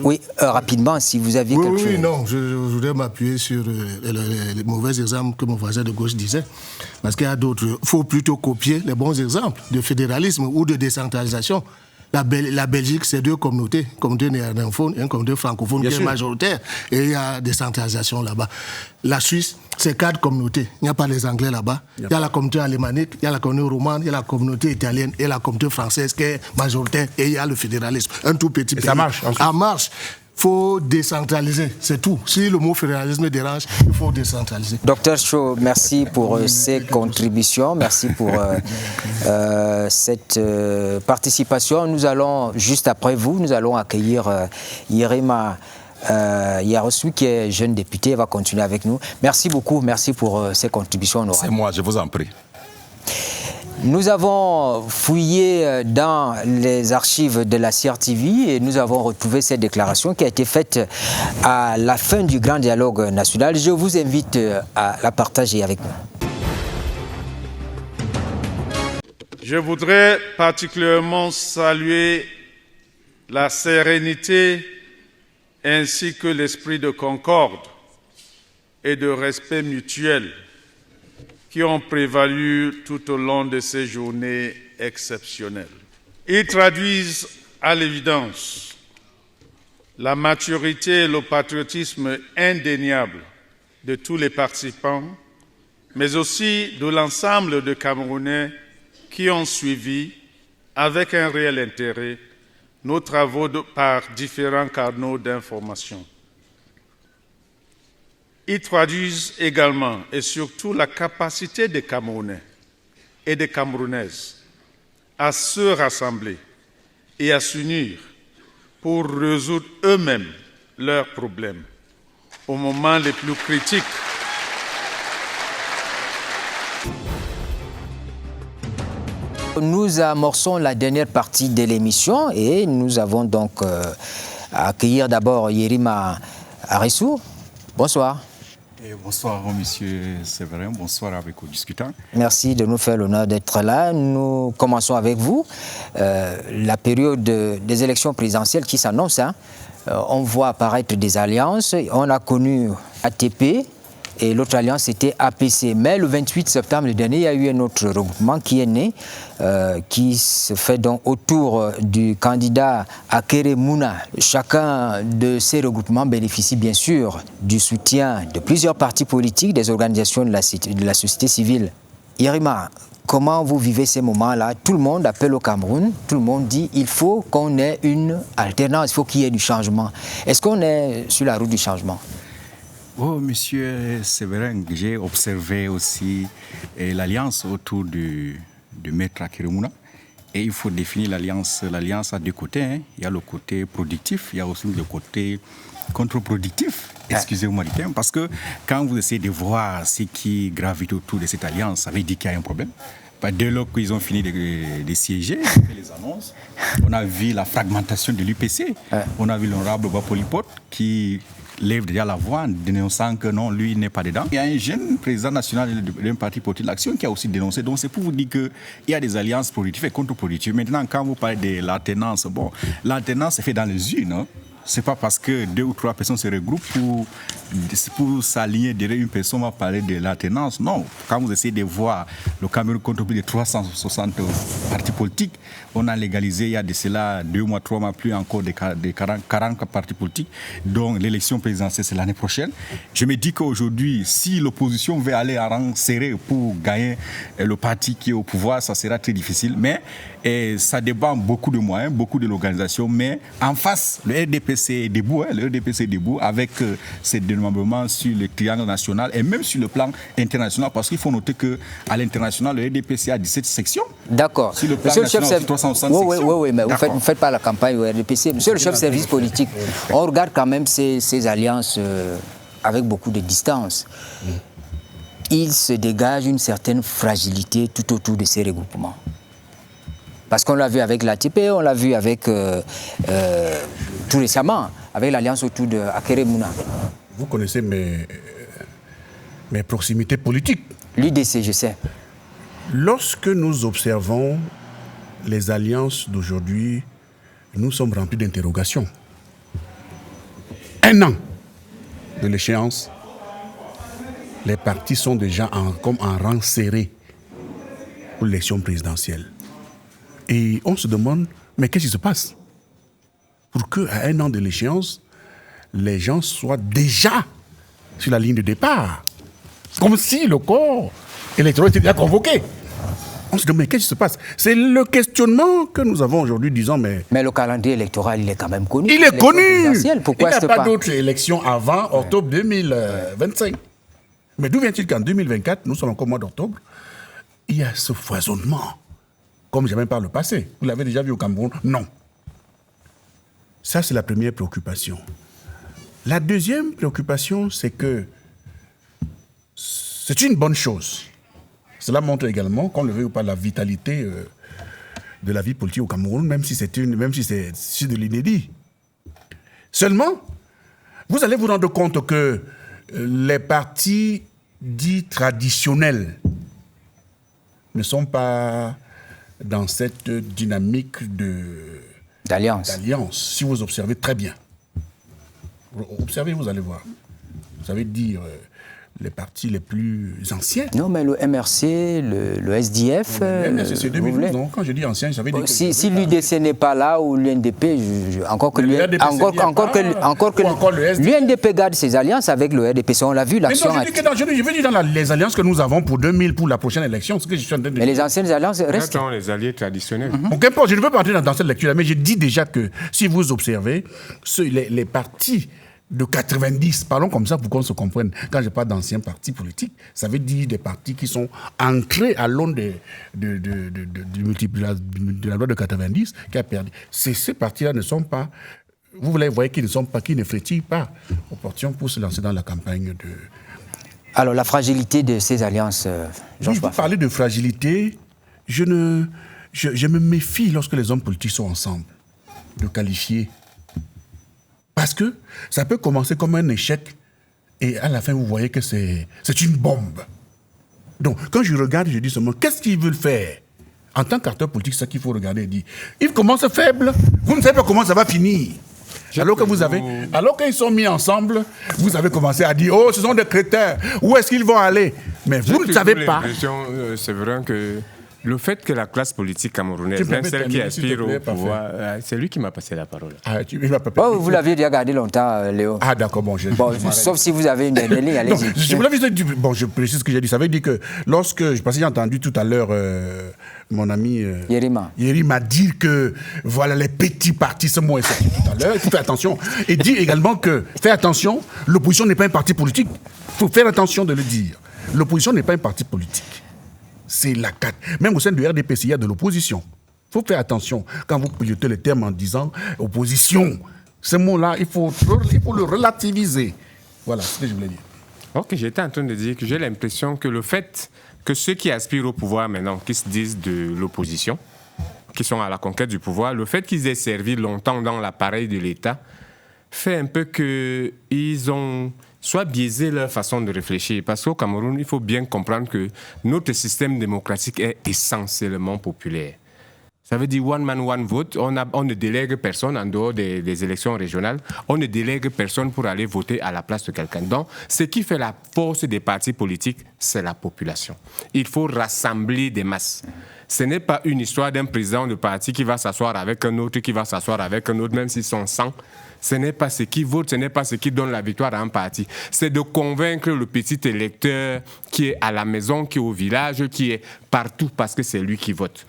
Oui, rapidement, si vous aviez quelque chose. Oui, non, je voudrais m'appuyer sur les mauvais exemples que mon voisin de gauche disait. Parce qu'il y a d'autres. Il faut plutôt copier les bons exemples de fédéralisme ou de décentralisation. La Belgique, c'est 2 communautés, communauté néerlandophone et une communauté francophone qui est majoritaire. Et il y a des centralisations là-bas. La Suisse, c'est 4 communautés. Il n'y a pas les Anglais là-bas. Il y a la communauté alémanique, il y a la communauté romane, il y a la communauté italienne et la communauté française qui est majoritaire. Et il y a le fédéralisme. Un tout petit pays. Ça marche. Ça marche. Il faut décentraliser, c'est tout. Si le mot fédéralisme dérange, il faut décentraliser. Docteur Cho, merci pour ces contributions, merci pour cette participation. Nous allons, juste après vous, nous allons accueillir Yerima Yarosu, qui est jeune député, elle va continuer avec nous. Merci beaucoup, merci pour ces contributions. C'est moi, je vous en prie. Nous avons fouillé dans les archives de la CRTV et nous avons retrouvé cette déclaration qui a été faite à la fin du grand dialogue national. Je vous invite à la partager avec nous. Je voudrais particulièrement saluer la sérénité ainsi que l'esprit de concorde et de respect mutuel qui ont prévalu tout au long de ces journées exceptionnelles. Ils traduisent à l'évidence la maturité et le patriotisme indéniable de tous les participants, mais aussi de l'ensemble de Camerounais qui ont suivi avec un réel intérêt nos travaux par différents canaux d'information. Ils traduisent également et surtout la capacité des Camerounais et des Camerounaises à se rassembler et à s'unir pour résoudre eux-mêmes leurs problèmes au moment les plus critiques. Nous amorçons la dernière partie de l'émission et nous avons donc à accueillir d'abord Yerima Arissou. Bonsoir. Et bonsoir, monsieur Séverin. Bonsoir avec vos discutants. Merci de nous faire l'honneur d'être là. Nous commençons avec vous. La période des élections présidentielles qui s'annonce, hein. On voit apparaître des alliances. On a connu ATP et l'autre alliance c'était APC. Mais le 28 septembre dernier, il y a eu un autre regroupement qui est né, qui se fait donc autour du candidat Akere Mouna. Chacun de ces regroupements bénéficie bien sûr du soutien de plusieurs partis politiques, des organisations de la société civile. Yerima, comment vous vivez ces moments-là? Tout le monde appelle au Cameroun, tout le monde dit il faut qu'on ait une alternance, il faut qu'il y ait du changement. Est-ce qu'on est sur la route du changement? Oh, monsieur Séverin, j'ai observé aussi l'alliance autour du maître Akere Mouna. Et il faut définir l'alliance. L'alliance a 2 côtés. Hein. Il y a le côté productif, il y a aussi le côté contre-productif, excusez-moi du terme, parce que quand vous essayez de voir ce qui gravite autour de cette alliance, ça veut dire qu'il y a un problème. Dès lors qu'ils ont fini de siéger, les annonces, on a vu la fragmentation de l'UPC. On a vu l'honorable Bapolipote qui lève déjà la voix en dénonçant que non, lui n'est pas dedans. Il y a un jeune président national d'un parti politique, l'Action, qui a aussi dénoncé. Donc c'est pour vous dire qu'il y a des alliances productives et contre-productives. Maintenant, quand vous parlez de l'alternance, bon, l'alternance est faite dans les urnes, hein. C'est pas parce que 2 ou 3 personnes se regroupent pour s'aligner derrière une personne, on va parler de l'alternance. Non, quand vous essayez de voir le Cameroun compte plus de 360 partis politiques, on a légalisé il y a de cela 2 mois, 3 mois plus encore de 40 partis politiques. Donc l'élection présidentielle, c'est l'année prochaine. Je me dis qu'aujourd'hui, si l'opposition veut aller à rang serré pour gagner le parti qui est au pouvoir, ça sera très difficile. Mais ça dépend beaucoup de moyens, beaucoup de l'organisation. Mais en face, le RDPC est debout, le RDPC est debout avec ses démembrements sur le triangle national et même sur le plan international, parce qu'il faut noter qu'à l'international, le RDPC a 17 sections. D'accord. Sur le plan national, 360 sections. Oui, mais vous ne faites pas la campagne au RDPC. Monsieur le chef de service politique, on regarde quand même ces alliances avec beaucoup de distance. Il se dégage une certaine fragilité tout autour de ces regroupements. Parce qu'on l'a vu avec l'ATP, on l'a vu avec tout récemment, avec l'alliance autour de Akere Mouna. Vous connaissez mes proximités politiques. L'UDC, je sais. Lorsque nous observons les alliances d'aujourd'hui, nous sommes remplis d'interrogations. 1 an de l'échéance, les partis sont déjà comme en rang serré pour l'élection présidentielle. Et on se demande, mais qu'est-ce qui se passe pour qu'à 1 an de l'échéance, les gens soient déjà sur la ligne de départ, comme si le corps électoral était déjà convoqué. On se demande, mais qu'est-ce qui se passe? C'est le questionnement que nous avons aujourd'hui, disant, mais... Mais le calendrier électoral, il est quand même connu. Il est connu. Pourquoi il n'y a pas d'autres élections avant octobre 2025. Mais d'où vient-il qu'en 2024, nous sommes encore au mois d'octobre, il y a ce foisonnement, comme jamais par le passé. Vous l'avez déjà vu au Cameroun? Non. Ça, c'est la première préoccupation. La deuxième préoccupation, c'est que c'est une bonne chose. Cela montre également, qu'on le veut ou pas, la vitalité de la vie politique au Cameroun, même si c'est de l'inédit. Seulement, vous allez vous rendre compte que les partis dits traditionnels ne sont pas dans cette dynamique d'alliance. Si vous observez très bien. Observez, vous allez voir. Vous savez dire les partis les plus anciens. Non, mais le MRC, le SDF... Le MRC, c'est 2012, non? Quand je dis ancien, ça veut dire... Si l'UDC n'est pas là, ou l'UNDP, encore que l'UNDP garde ses alliances avec le RDPC. On l'a vu, l'action... Je veux dire dans les alliances que nous avons pour 2000, pour la prochaine élection, ce que je suis en train de dire. Mais les anciennes alliances restent... les alliés traditionnels. Donc, n'importe, je ne veux pas entrer dans cette lecture-là, mais je dis déjà que si vous observez, les partis de 90, parlons comme ça pour qu'on se comprenne. Quand je parle d'anciens partis politiques, ça veut dire des partis qui sont ancrés à l'aune de la loi de 90 qui a perdu. Ces partis-là ne sont pas, vous les voyez, qui ne frétillent pas opportun pour se lancer dans la campagne de... Alors, la fragilité de ces alliances, Georges Baffa. Vous parlez de fragilité, je me méfie lorsque les hommes politiques sont ensemble, de qualifier. Parce que ça peut commencer comme un échec et à la fin, vous voyez que c'est une bombe. Donc, quand je regarde, je dis seulement, qu'est-ce qu'ils veulent faire? En tant qu'acteur politique, c'est ça qu'il faut regarder et dire. Ils commencent faibles, vous ne savez pas comment ça va finir. Alors qu'ils sont mis ensemble, vous avez commencé à dire, oh, ce sont des critères, où est-ce qu'ils vont aller? Mais vous ne savez pas. C'est vrai que le fait que la classe politique camerounaise, même celle qui aspire au pouvoir, c'est lui qui m'a passé la parole. Vous l'aviez déjà gardé longtemps, Léo. Ah d'accord, sauf si vous avez une dernière ligne, allez-y. Je précise ce que j'ai dit. Ça veut dire que lorsque, parce que j'ai entendu tout à l'heure mon ami Yerima dire que voilà les petits partis, ce mot est sorti tout à l'heure, il faut faire attention. Et dire également que, faites attention, l'opposition n'est pas un parti politique. Il faut faire attention de le dire. L'opposition n'est pas un parti politique. C'est la carte. Même au sein du RDPC, il y a de l'opposition. Il faut faire attention quand vous pilotez le terme en disant opposition. Ce mot-là, il faut le relativiser. Voilà ce que je voulais dire. Ok, j'étais en train de dire que j'ai l'impression que le fait que ceux qui aspirent au pouvoir maintenant, qui se disent de l'opposition, qui sont à la conquête du pouvoir, le fait qu'ils aient servi longtemps dans l'appareil de l'État fait un peu qu'ils ont soit biaisé leur façon de réfléchir. Parce qu'au Cameroun, il faut bien comprendre que notre système démocratique est essentiellement populaire. Ça veut dire one man, one vote. On ne délègue personne en dehors des élections régionales. On ne délègue personne pour aller voter à la place de quelqu'un. Donc, ce qui fait la force des partis politiques, c'est la population. Il faut rassembler des masses. Ce n'est pas une histoire d'un président de parti qui va s'asseoir avec un autre, qui va s'asseoir avec un autre, même s'ils sont 100. Ce n'est pas ce qui vote, ce n'est pas ce qui donne la victoire à un parti. C'est de convaincre le petit électeur qui est à la maison, qui est au village, qui est partout, parce que c'est lui qui vote.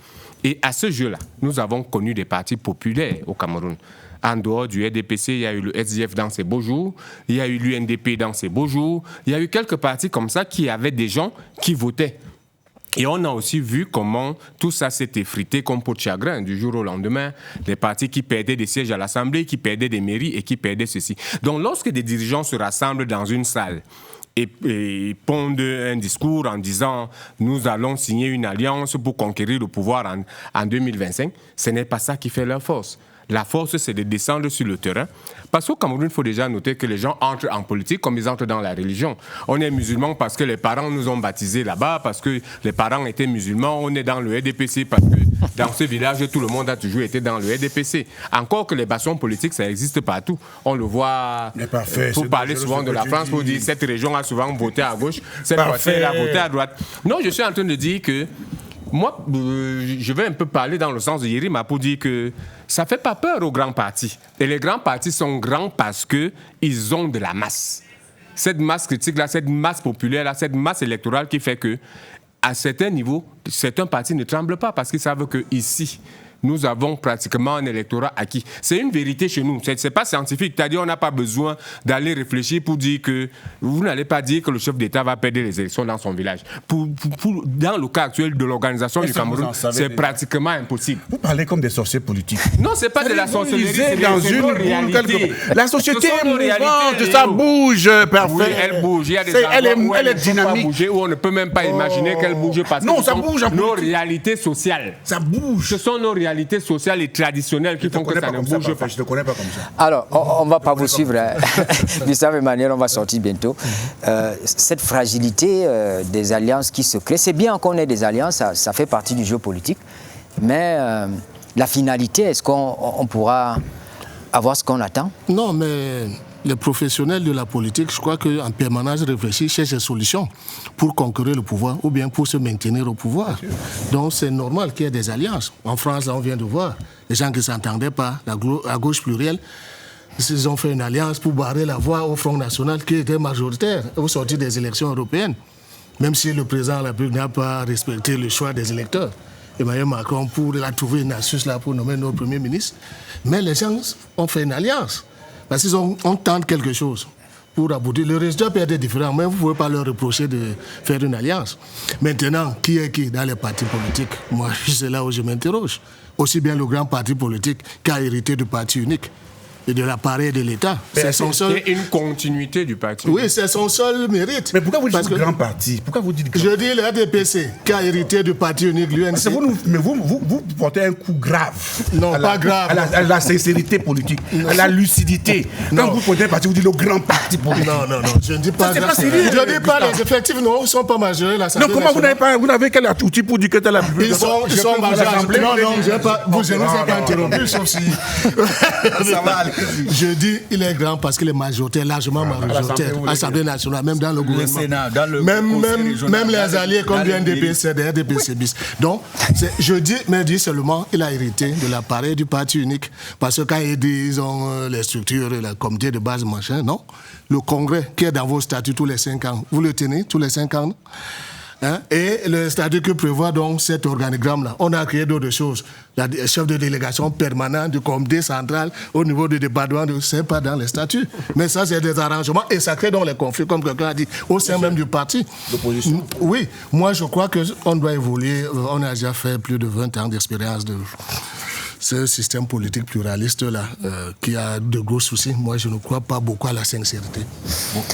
Et à ce jeu-là, nous avons connu des partis populaires au Cameroun. En dehors du RDPC, il y a eu le SDF dans ses beaux jours, il y a eu l'UNDP dans ses beaux jours, il y a eu quelques partis comme ça qui avaient des gens qui votaient. Et on a aussi vu comment tout ça s'est effrité comme peau de chagrin du jour au lendemain. Des partis qui perdaient des sièges à l'Assemblée, qui perdaient des mairies et qui perdaient ceci. Donc lorsque des dirigeants se rassemblent dans une salle et pondent un discours en disant « nous allons signer une alliance pour conquérir le pouvoir en 2025 », ce n'est pas ça qui fait leur force. La force, c'est de descendre sur le terrain. Parce qu'au Cameroun, il faut déjà noter que les gens entrent en politique comme ils entrent dans la religion. On est musulmans parce que les parents nous ont baptisés là-bas, parce que les parents étaient musulmans. On est dans le RDPC parce que dans ce village, tout le monde a toujours été dans le RDPC. Encore que les bastions politiques, ça existe partout. On le voit. Pour parler souvent de la France, pour dire cette région a souvent voté à gauche, cette fois-ci, elle a voté à droite. Non, je suis en train de dire que moi, je vais un peu parler dans le sens de Yerima pour dire que ça ne fait pas peur aux grands partis. Et les grands partis sont grands parce qu'ils ont de la masse. Cette masse critique-là, cette masse populaire-là, cette masse électorale qui fait qu'à certains niveaux, certains partis ne tremblent pas parce qu'ils savent qu'ici, nous avons pratiquement un électorat acquis. C'est une vérité chez nous. Ce n'est pas scientifique. C'est-à-dire qu'on n'a pas besoin d'aller réfléchir pour dire que... Vous n'allez pas dire que le chef d'État va perdre les élections dans son village. Dans le cas actuel de l'organisation du Cameroun, c'est pratiquement impossible. Vous parlez comme des sorciers politiques. Non, ce n'est pas de la sorcellerie, c'est dans une réalité. La société est mouvante, ça bouge, parfait. Oui, elle bouge. Il y a des endroits où elle est dynamique. Bouger, où on ne peut même pas imaginer qu'elle bouge parce que ça bouge. Nos réalités sociales. Ça bouge. Ce sont nos réalités sociales et traditionnelles qui font que ça ne bouge pas. Je ne te connais pas comme ça. Alors, on ne va pas vous suivre. Gustave Emmanuel, on va sortir bientôt. Cette fragilité des alliances qui se créent, c'est bien qu'on ait des alliances, ça fait partie du jeu politique. Mais la finalité, est-ce qu'on pourra avoir ce qu'on attend? Non, mais les professionnels de la politique, je crois qu'en permanence réfléchissent, cherchent des solutions pour conquérir le pouvoir ou bien pour se maintenir au pouvoir. Donc c'est normal qu'il y ait des alliances. En France, là, on vient de voir les gens qui ne s'entendaient pas, la gauche plurielle, ils ont fait une alliance pour barrer la voie au Front National qui était majoritaire au sortir des élections européennes, même si le président de la République n'a pas respecté le choix des électeurs. Emmanuel Macron pour trouver une astuce là pour nommer notre Premier ministre. Mais les gens ont fait une alliance. Parce qu'ils ont tenté quelque chose pour aboutir. Le résultat peut être différent, mais vous ne pouvez pas leur reprocher de faire une alliance. Maintenant, qui est qui dans les partis politiques? Moi, c'est là où je m'interroge. Aussi bien le grand parti politique qui a hérité du parti unique et de l'appareil de l'État. C'est une continuité du parti. Oui, c'est son seul mérite. Mais pourquoi vous dites grand parti? Pourquoi vous dites Je dis le RDPC qui a hérité du parti unique, l'UNC. Mais vous portez un coup grave. Non, pas grave. À la sincérité politique, à la lucidité. Quand vous portez un parti, vous dites le grand parti politique. Non, je ne dis pas grave. Je ne dis pas les effectifs, non, ils ne sont pas majorés. Non, comment vous n'avez quel outil pour dire que tu as la République? Ils sont majorés. Non, vous ne vous êtes pas interrompu, sauf si... Ça va aller. Je dis il est grand parce qu'il est majoritaire, largement majoritaire, à l'Assemblée nationale, même dans le gouvernement. Sénat, dans le même les alliés comme du NDP, CDR, RDPC bis. Donc, je dis seulement il a hérité de l'appareil du parti unique. Parce que quand ils ont les structures, le comité de base, machin, non. Le congrès qui est dans vos statuts tous les 5 ans, vous le tenez tous les 5 ans? Et le statut que prévoit donc cet organigramme-là, on a créé d'autres choses. Le chef de délégation permanent du comité central au niveau du département, ce n'est pas dans les statuts. Mais ça, c'est des arrangements et ça crée donc les conflits, comme quelqu'un a dit, au sein même du parti. L'opposition. Oui, moi je crois qu'on doit évoluer. On a déjà fait plus de 20 ans d'expérience de ce système politique pluraliste-là qui a de gros soucis. Moi, je ne crois pas beaucoup à la sincérité.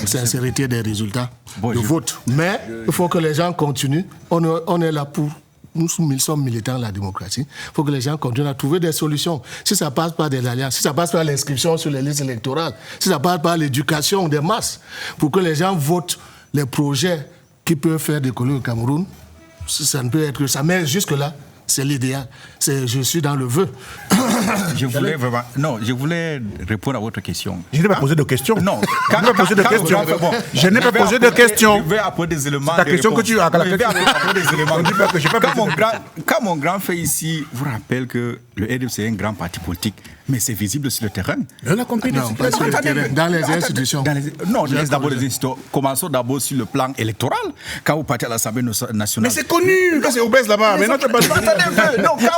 Sincérité des résultats de vote. Mais il faut que les gens continuent. On est là pour... Nous sommes militants de la démocratie. Il faut que les gens continuent à trouver des solutions. Si ça passe par des alliances, si ça passe par l'inscription sur les listes électorales, si ça passe par l'éducation des masses, pour que les gens votent les projets qui peuvent faire décoller le Cameroun, ça ne peut être que ça. Mais jusque-là, c'est l'idéal. Je suis dans le vœu. Je voulais répondre à votre question. Je n'ai pas posé de questions. Non. Je n'ai pas posé de questions. Je n'ai pas posé de questions. Je vais apporter des éléments. Ta question que tu as. Quand mon grand fait ici vous rappelle que le RDP est un grand parti politique, mais c'est visible sur le terrain. On a compris. Non, pas sur le terrain, dans les institutions. Non, laisse d'abord les institutions. Commençons d'abord sur le plan électoral. Quand vous partez à l'Assemblée nationale. Mais c'est connu. C'est obèse là-bas. Mais non, quand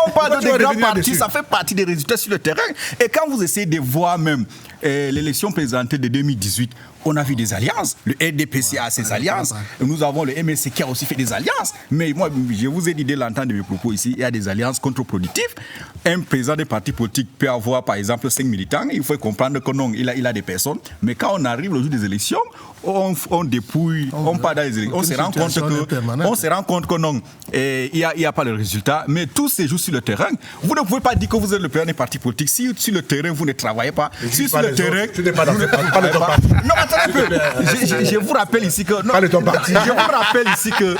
on parle de grands partis, ça fait partie des résultats sur le terrain. Et quand vous essayez de voir même l'élection présentée de 2018, on a vu des alliances. Le RDPC a ses alliances. Nous avons le MLC qui a aussi fait des alliances. Mais moi, je vous ai dit dès l'entente de mes propos ici, il y a des alliances contre-productives. Un président des partis politiques peut avoir, par exemple, 5 militants. Il faut comprendre que non, il a des personnes. Mais quand on arrive le jour des élections, on dépouille, on part dans les élections. On se rend compte que non, il n'y a pas de résultat. Mais tout se joue sur le terrain. Vous ne pouvez pas dire que vous êtes le président des partis politiques. Si sur le terrain, vous ne travaillez pas. Si sur le terrain... Tu n'es pas dans ton parti. Non, attendez un peu. Je vous rappelle ici que... Non, pas de ton parti. Je vous rappelle ici que...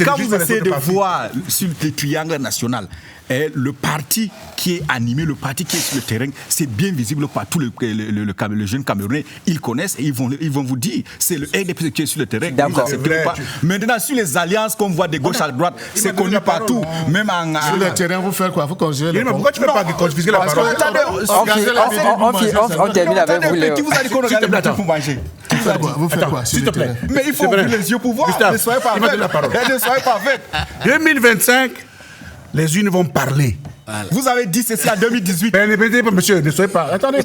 Quand vous essayez de voir sur le triangle national, le parti qui est animé, le parti qui est sur le terrain, c'est bien visible par tous les jeunes Camerounais. Ils connaissent et ils vont vous dire, c'est le RDP qui est sur le terrain. D'accord. Maintenant, sur les alliances qu'on voit de gauche à droite, c'est connu partout. Même en... Sur le terrain, vous faites quoi? Vous conjuguez les... Pourquoi tu ne peux pas confisquer la parole? On termine avec vous, Léo. Qui vous a dit qu'on regarde les boutons pour manger? Vous faites quoi? S'il te plaît. Mais il faut ouvrir les yeux pour voir. Ne soyez pas avec. 2025, les unes vont parler. Voilà. Vous avez dit ceci en 2018. Monsieur, ne soyez pas... Attendez.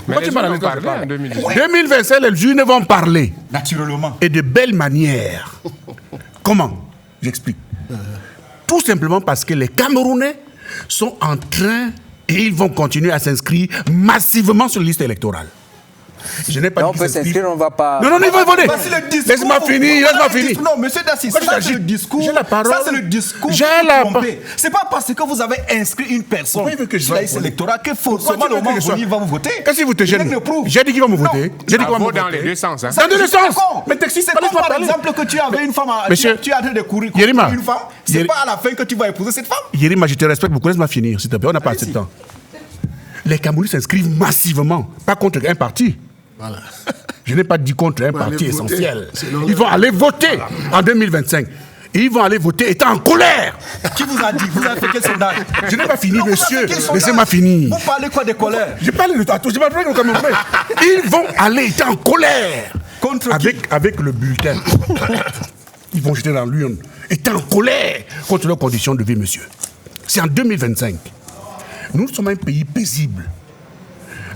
Mais les gens n'ont pas parlé en 2018. 2025, les unes vont parler. Naturellement. Et de belle manière. Comment? J'explique. Tout simplement parce que les Camerounais sont en train et ils vont continuer à s'inscrire massivement sur la liste électorale. Je n'ai pas dit on peut s'inscrire, on ne va pas... Non, il faut voter. Laisse-moi finir. Non, monsieur Dassi, ça c'est le discours. J'ai la parole. Ça c'est le discours. C'est pas parce que vous avez inscrit une personne sur la liste électorale que forcément le moment où il va vous voter. Qu'est-ce que vous te gênez? J'ai dit qu'il va me voter. J'ai dit qu'il va me voter. Dans les deux sens. Dans les deux sens. Mais c'est comme par exemple que tu avais une femme, tu es en train de courir contre une femme. C'est pas à la fin que tu vas épouser cette femme. Yérima, je te respecte beaucoup. Laisse-moi finir, s'il te plaît. On n'a pas assez de temps. Les Camerounais s'inscrivent massivement, pas contre un parti. Voilà. Je n'ai pas dit contre un parti essentiel. Ils vont aller voter en 2025. Et ils vont aller voter étant en colère. Qui vous a dit? Vous avez fait quel sondage? Je n'ai pas fini, monsieur. Laissez-moi finir. Vous parlez quoi de colère? Je parle de tout. Je parle de Camerounais. Ils vont aller étant en colère. Contre avec le bulletin. Ils vont jeter dans l'urne. Étant en colère contre leurs conditions de vie, monsieur. C'est en 2025. Nous sommes un pays paisible.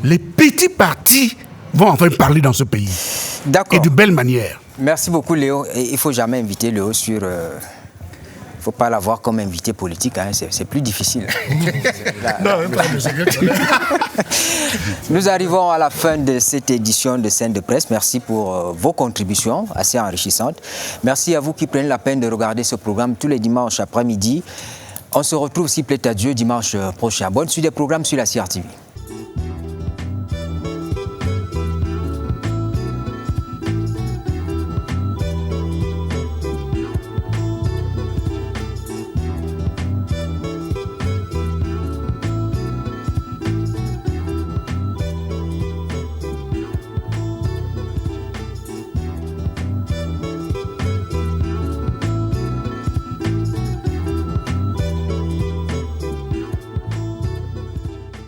Les petits partis vont enfin parler dans ce pays. D'accord. Et de belle manière. Merci beaucoup, Léo. Il ne faut jamais inviter Léo sur... Il ne faut pas l'avoir comme invité politique, hein. C'est plus difficile. Nous arrivons à la fin de cette édition de Scène de Presse. Merci pour vos contributions assez enrichissantes. Merci à vous qui prenez la peine de regarder ce programme tous les dimanches après-midi. On se retrouve, s'il plaît à Dieu, dimanche prochain. Bonne suite des programmes sur la CRTV.